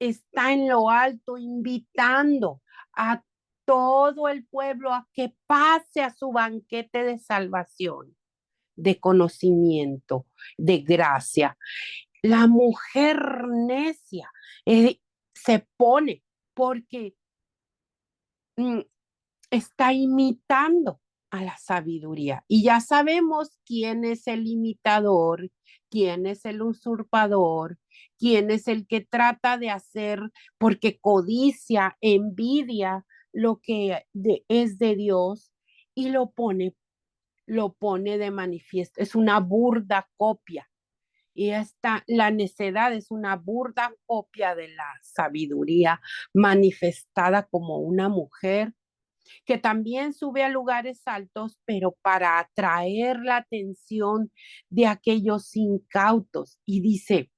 está en lo alto, invitando a todo el pueblo a que pase a su banquete de salvación, de conocimiento, de gracia. La mujer necia se pone porque está imitando a la sabiduría. Y ya sabemos quién es el imitador, quién es el usurpador, quién es el que trata de hacer porque codicia, envidia lo que es de Dios y lo pone de manifiesto. Es una burda copia. Y la necedad es una burda copia de la sabiduría manifestada como una mujer que también sube a lugares altos, pero para atraer la atención de aquellos incautos. Y dice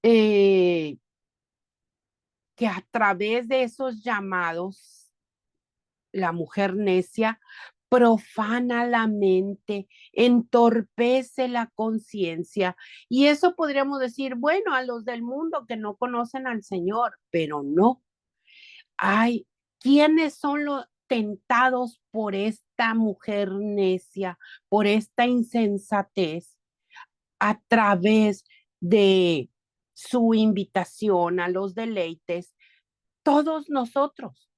que a través de esos llamados, la mujer necia profana la mente, entorpece la conciencia. Y eso podríamos decir, bueno, a los del mundo que no conocen al Señor, pero no. Ay, ¿quiénes son los tentados por esta mujer necia, por esta insensatez, a través de su invitación a los deleites? Todos nosotros,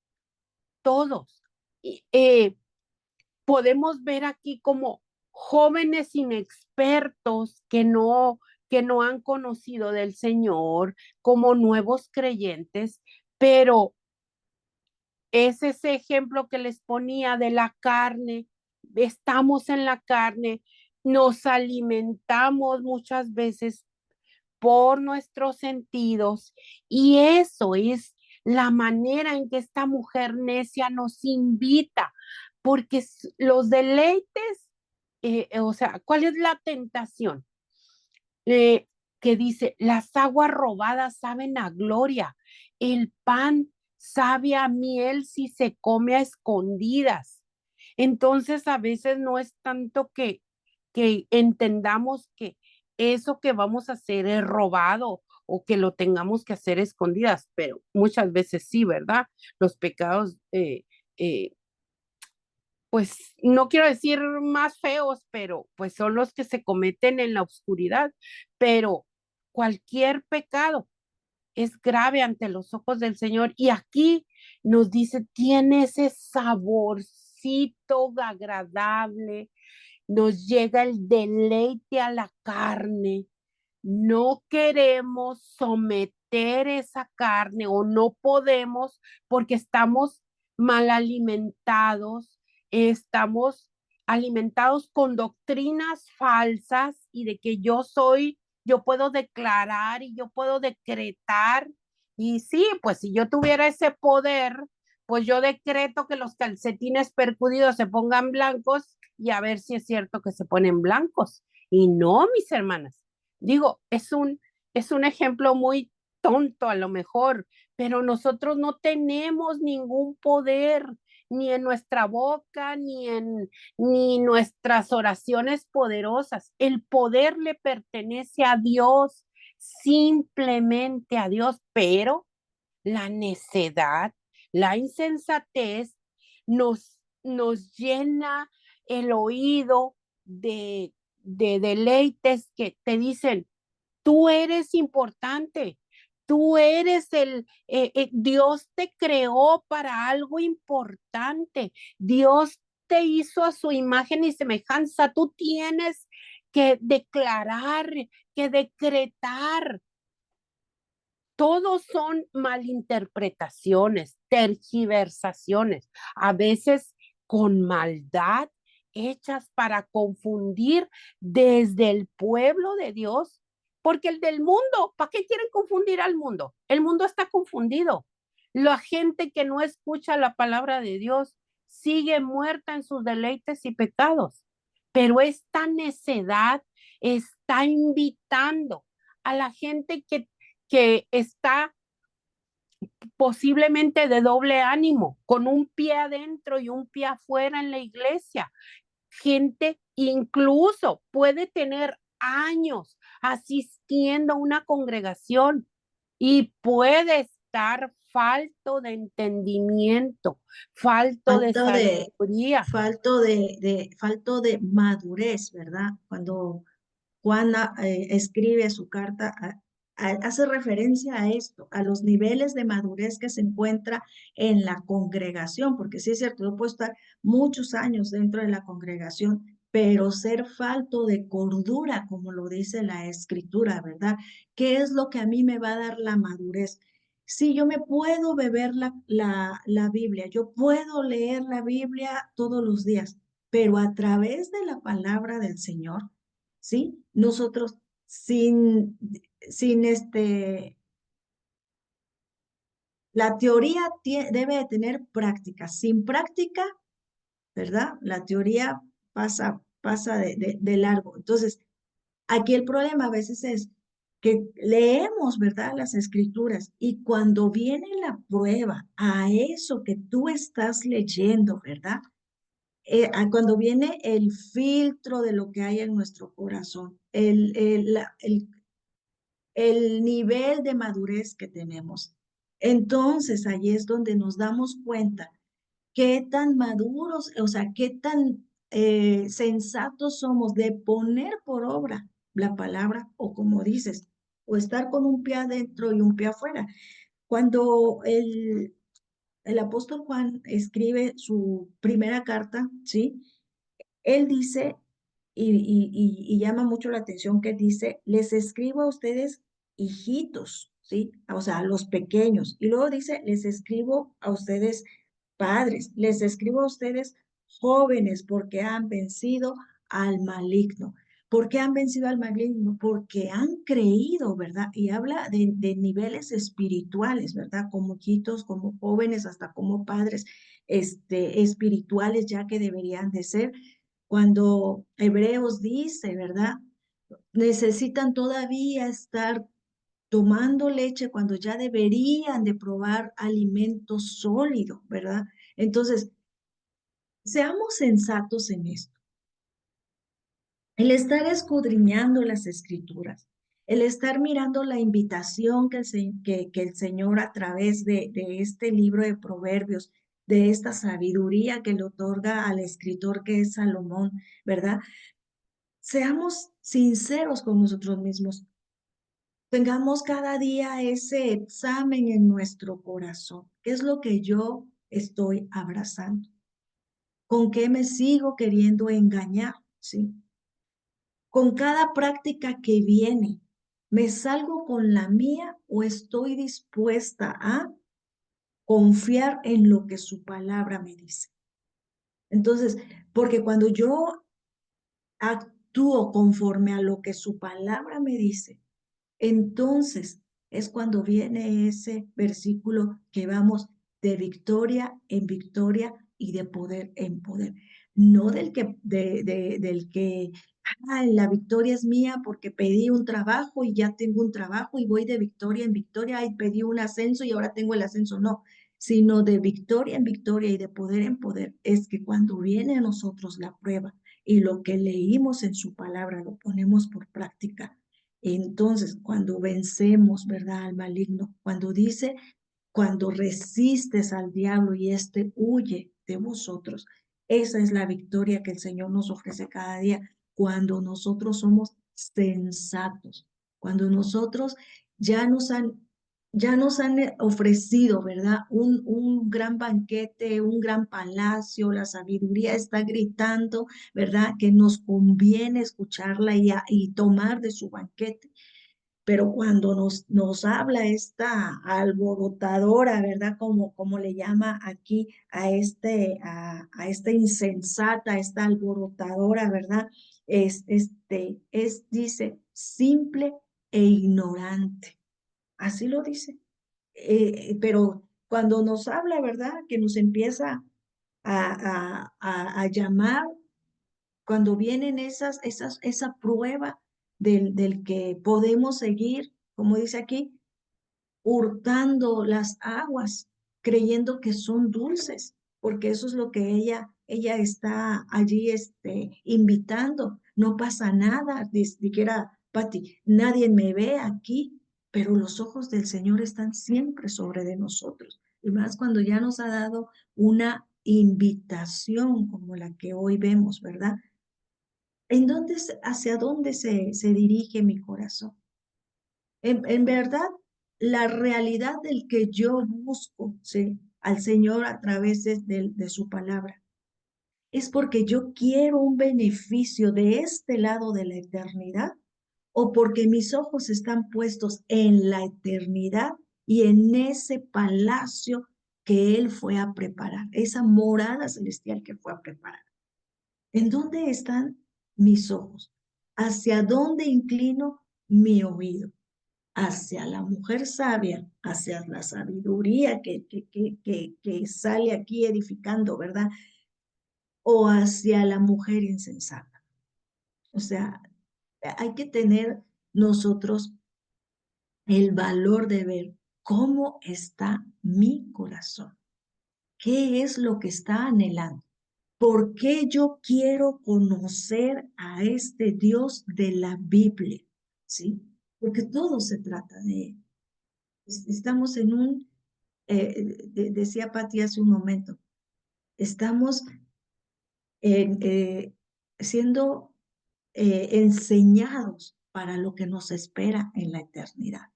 todos. Y, podemos ver aquí como jóvenes inexpertos que no han conocido del Señor, como nuevos creyentes, pero es ese ejemplo que les ponía de la carne. Estamos en la carne, nos alimentamos muchas veces por nuestros sentidos y eso es la manera en que esta mujer necia nos invita, porque los deleites, o sea, ¿cuál es la tentación? Eh, que dice, las aguas robadas saben a gloria, el pan sabe a miel si se come a escondidas. Entonces, a veces no es tanto que entendamos que eso que vamos a hacer es robado o que lo tengamos que hacer escondidas, pero muchas veces sí, ¿verdad? Los pecados, pues no quiero decir más feos, pero pues son los que se cometen en la oscuridad, pero cualquier pecado es grave ante los ojos del Señor. Y aquí nos dice, tiene ese saborcito agradable, nos llega el deleite a la carne. No queremos someter esa carne o no podemos porque estamos mal alimentados, estamos alimentados con doctrinas falsas y de que yo puedo declarar y yo puedo decretar. Y sí, pues si yo tuviera ese poder, pues yo decreto que los calcetines percudidos se pongan blancos y a ver si es cierto que se ponen blancos. Y no, mis hermanas. Digo, es un ejemplo muy tonto a lo mejor, pero nosotros no tenemos ningún poder ni en nuestra boca, ni nuestras oraciones poderosas. El poder le pertenece a Dios, simplemente a Dios, pero la necedad, la insensatez nos llena el oído de deleites que te dicen, tú eres importante, tú eres Dios te creó para algo importante, Dios te hizo a su imagen y semejanza, tú tienes que declarar, que decretar. Todos son malinterpretaciones, tergiversaciones, a veces con maldad hechas para confundir desde el pueblo de Dios, porque el del mundo, ¿para qué quieren confundir al mundo? El mundo está confundido. La gente que no escucha la palabra de Dios sigue muerta en sus deleites y pecados, pero esta necedad está invitando a la gente que está posiblemente de doble ánimo, con un pie adentro y un pie afuera en la iglesia. Gente incluso puede tener años asistiendo a una congregación y puede estar falto de entendimiento, falto de Falto de, sabiduría. falto de madurez, ¿verdad? Cuando Juan escribe su carta, hace referencia a esto, a los niveles de madurez que se encuentra en la congregación, porque sí es cierto, yo puedo estar muchos años dentro de la congregación, pero ser falto de cordura, como lo dice la escritura, ¿verdad? ¿Qué es lo que a mí me va a dar la madurez? Sí, yo me puedo beber la Biblia, yo puedo leer la Biblia todos los días, pero a través de la palabra del Señor, ¿sí? Nosotros sin, la teoría debe de tener práctica. Sin práctica, ¿verdad? La teoría pasa de largo. Entonces, aquí el problema a veces es que leemos, ¿verdad? Las escrituras y cuando viene la prueba a eso que tú estás leyendo, ¿verdad? Cuando viene el filtro de lo que hay en nuestro corazón, el nivel de madurez que tenemos. Entonces, ahí es donde nos damos cuenta qué tan maduros, o sea, qué tan sensatos somos de poner por obra la palabra, o como dices, o estar con un pie adentro y un pie afuera. Cuando el apóstol Juan escribe su primera carta, ¿sí? Él dice, y llama mucho la atención que dice, les escribo a ustedes hijitos, ¿sí? O sea, a los pequeños. Y luego dice, les escribo a ustedes padres, les escribo a ustedes jóvenes porque han vencido al maligno. ¿Por qué han vencido al maligno? Porque han creído, ¿verdad? Y habla de niveles espirituales, ¿verdad? Como hijitos, como jóvenes, hasta como padres espirituales ya que deberían de ser. Cuando Hebreos dice, ¿verdad? Necesitan todavía estar tomando leche cuando ya deberían de probar alimento sólido, ¿verdad? Entonces, seamos sensatos en esto. El estar escudriñando las escrituras, el estar mirando la invitación que el Señor a través de este libro de Proverbios, de esta sabiduría que le otorga al escritor que es Salomón, ¿verdad? Seamos sinceros con nosotros mismos. Tengamos cada día ese examen en nuestro corazón. ¿Qué es lo que yo estoy abrazando? ¿Con qué me sigo queriendo engañar? ¿Sí? Con cada práctica que viene, ¿me salgo con la mía o estoy dispuesta a confiar en lo que su palabra me dice? Entonces, porque cuando yo actúo conforme a lo que su palabra me dice, entonces es cuando viene ese versículo que vamos de victoria en victoria y de poder en poder. No del que la victoria es mía porque pedí un trabajo y ya tengo un trabajo y voy de victoria en victoria y pedí un ascenso y ahora tengo el ascenso. No, sino de victoria en victoria y de poder en poder. Es que cuando viene a nosotros la prueba y lo que leímos en su palabra lo ponemos por práctica, entonces, cuando vencemos, ¿verdad?, al maligno, cuando dice, cuando resistes al diablo y éste huye de vosotros, esa es la victoria que el Señor nos ofrece cada día, cuando nosotros somos sensatos, cuando nosotros ya nos han, ya nos han ofrecido, ¿verdad? Un gran banquete, un gran palacio, la sabiduría está gritando, ¿verdad? Que nos conviene escucharla y tomar de su banquete. Pero cuando nos habla esta alborotadora, ¿verdad? Como le llama aquí a esta insensata, esta alborotadora, ¿verdad? Dice, simple e ignorante. Así lo dice. Pero cuando nos habla, ¿verdad? Que nos empieza a llamar cuando vienen esa prueba del que podemos seguir, como dice aquí, hurtando las aguas, creyendo que son dulces, porque eso es lo que ella está allí invitando. No pasa nada, dijera Pati, nadie me ve aquí, pero los ojos del Señor están siempre sobre de nosotros. Y más cuando ya nos ha dado una invitación como la que hoy vemos, ¿verdad? ¿Hacia dónde se dirige mi corazón? En verdad, la realidad del que yo busco, ¿sí?, al Señor a través de su palabra, es porque yo quiero un beneficio de este lado de la eternidad o porque mis ojos están puestos en la eternidad y en ese palacio que Él fue a preparar, esa morada celestial que fue a preparar. ¿En dónde están mis ojos? ¿Hacia dónde inclino mi oído hacia la mujer sabia, hacia la sabiduría que sale aquí edificando, ¿verdad? O hacia la mujer insensata. O sea, hay que tener nosotros el valor de ver cómo está mi corazón, qué es lo que está anhelando, por qué yo quiero conocer a este Dios de la Biblia, ¿sí? Porque todo se trata de él. Estamos en un, decía Patti hace un momento, estamos siendo enseñados para lo que nos espera en la eternidad.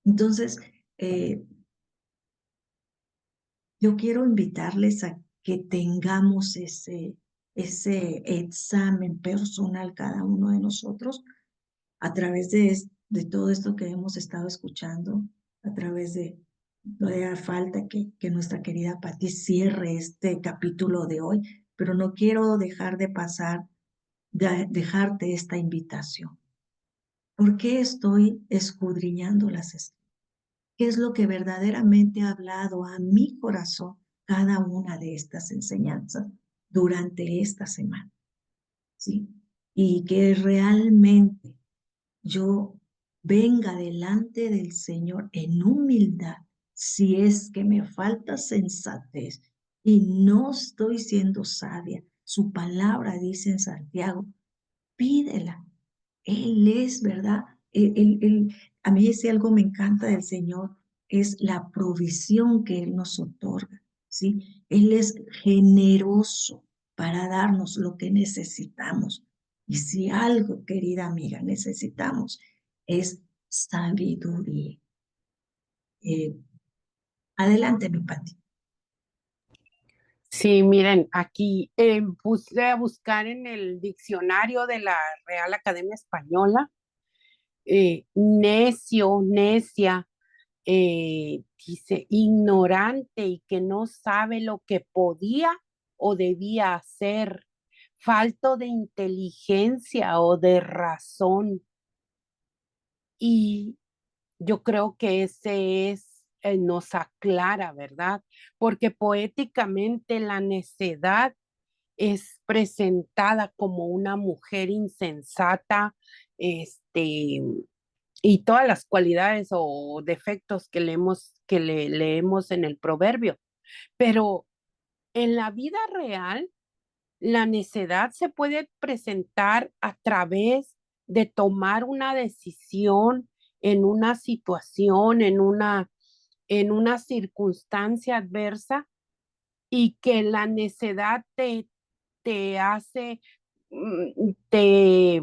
Entonces, yo quiero invitarles a que tengamos ese examen personal cada uno de nosotros a través de todo esto que hemos estado escuchando, a través de, no haría falta que nuestra querida Patti cierre este capítulo de hoy, pero no quiero dejar de pasar, dejarte esta invitación. ¿Por qué estoy escudriñando las escrituras? ¿Qué es lo que verdaderamente ha hablado a mi corazón cada una de estas enseñanzas durante esta semana? ¿Sí? Y que realmente yo venga delante del Señor en humildad, si es que me falta sensatez y no estoy siendo sabia. Su palabra dice en Santiago, pídela. Él es, ¿verdad? A mí si algo me encanta del Señor es la provisión que Él nos otorga, ¿sí? Él es generoso para darnos lo que necesitamos. Y si algo, querida amiga, necesitamos es sabiduría. Adelante, mi Pati. Sí, miren, aquí puse a buscar en el diccionario de la Real Academia Española, necio, necia, dice ignorante y que no sabe lo que podía o debía hacer, falto de inteligencia o de razón. Y yo creo que ese es, nos aclara, ¿verdad? Porque poéticamente la necedad es presentada como una mujer insensata, este, y todas las cualidades o defectos que le leemos en el proverbio. Pero en la vida real, la necedad se puede presentar a través de tomar una decisión en una situación, en una circunstancia adversa y que la necedad te hace, te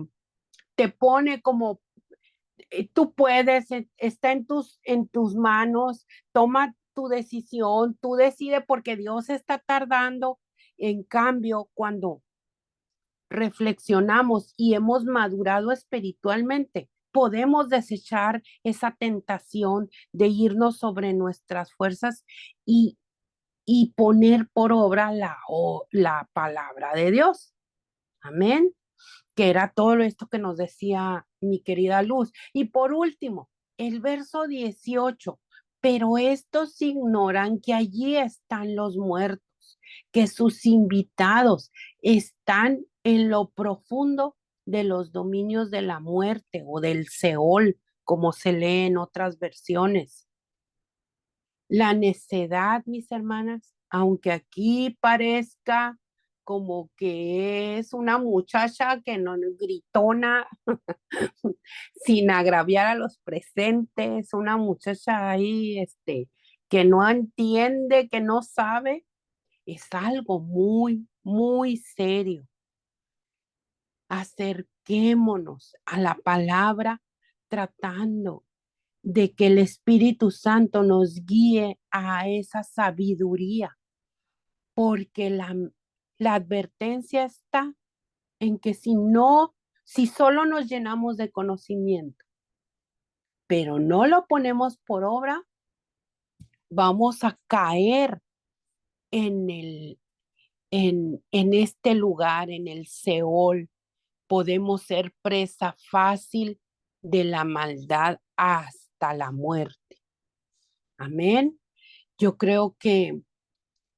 pone como tú puedes, está en tus manos, toma tu decisión, tú decides porque Dios está tardando. En cambio, cuando reflexionamos y hemos madurado espiritualmente, podemos desechar esa tentación de irnos sobre nuestras fuerzas y, y poner por obra la palabra de Dios. Amén. Que era todo esto que nos decía mi querida Luz. Y por último, el verso 18, pero estos ignoran que allí están los muertos, que sus invitados están en lo profundo de los dominios de la muerte o del Seol, como se lee en otras versiones. La necedad, mis hermanas, aunque aquí parezca como que es una muchacha que no gritona, sin agraviar a los presentes, una muchacha ahí, que no entiende, que no sabe, es algo muy, muy serio. Acerquémonos a la palabra tratando de que el Espíritu Santo nos guíe a esa sabiduría, porque la advertencia está en que si solo nos llenamos de conocimiento, pero no lo ponemos por obra, vamos a caer en en este lugar, en el Seol. Podemos ser presa fácil de la maldad hasta la muerte. Amén. Yo creo que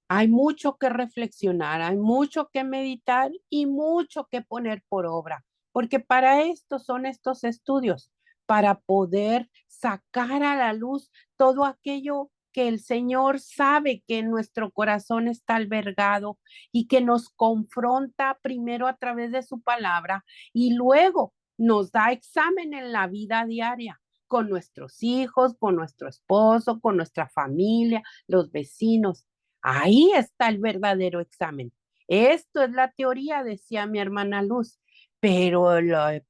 hay mucho que reflexionar, hay mucho que meditar y mucho que poner por obra, porque para esto son estos estudios, para poder sacar a la luz todo aquello que el Señor sabe que en nuestro corazón está albergado y que nos confronta primero a través de su palabra y luego nos da examen en la vida diaria con nuestros hijos, con nuestro esposo, con nuestra familia, los vecinos. Ahí está el verdadero examen. Esto es la teoría, decía mi hermana Luz, pero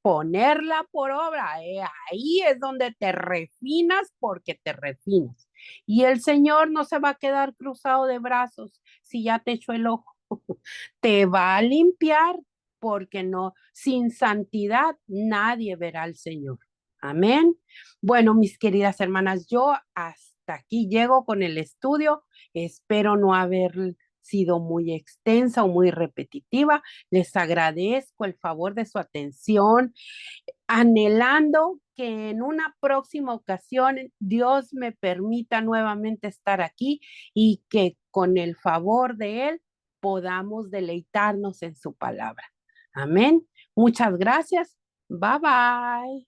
ponerla por obra, ahí es donde te refinas porque te refinas. Y el Señor no se va a quedar cruzado de brazos si ya te echó el ojo. Te va a limpiar porque no, sin santidad nadie verá al Señor. Amén. Bueno, mis queridas hermanas, yo hasta aquí llego con el estudio. Espero no haber sido muy extensa o muy repetitiva. Les agradezco el favor de su atención, anhelando que en una próxima ocasión Dios me permita nuevamente estar aquí y que con el favor de Él podamos deleitarnos en su palabra. Amén. Muchas gracias. Bye bye.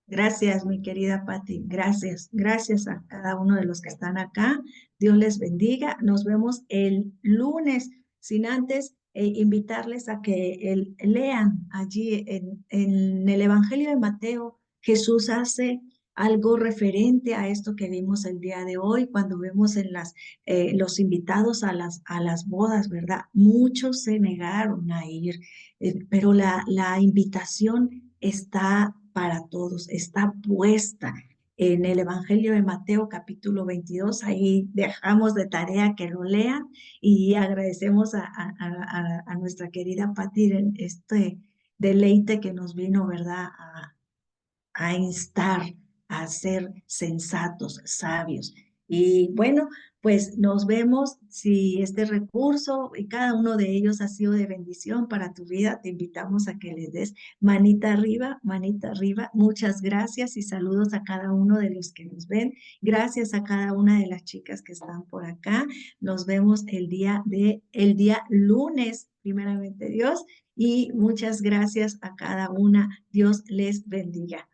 Gracias, mi querida Patti. Gracias. Gracias a cada uno de los que están acá. Dios les bendiga. Nos vemos el lunes, sin antes invitarles a que lean allí en el Evangelio de Mateo. Jesús hace algo referente a esto que vimos el día de hoy, cuando vemos en los invitados a las bodas, ¿verdad? Muchos se negaron a ir, pero la invitación está para todos, está puesta en el Evangelio de Mateo capítulo 22. Ahí dejamos de tarea que lo lean y agradecemos a nuestra querida Patti este deleite que nos vino, ¿verdad? A instar a ser sensatos, sabios. Y bueno, pues nos vemos. Si este recurso y cada uno de ellos ha sido de bendición para tu vida, te invitamos a que les des manita arriba, manita arriba. Muchas gracias y saludos a cada uno de los que nos ven. Gracias a cada una de las chicas que están por acá. Nos vemos el día lunes, primeramente Dios, y muchas gracias a cada una. Dios les bendiga.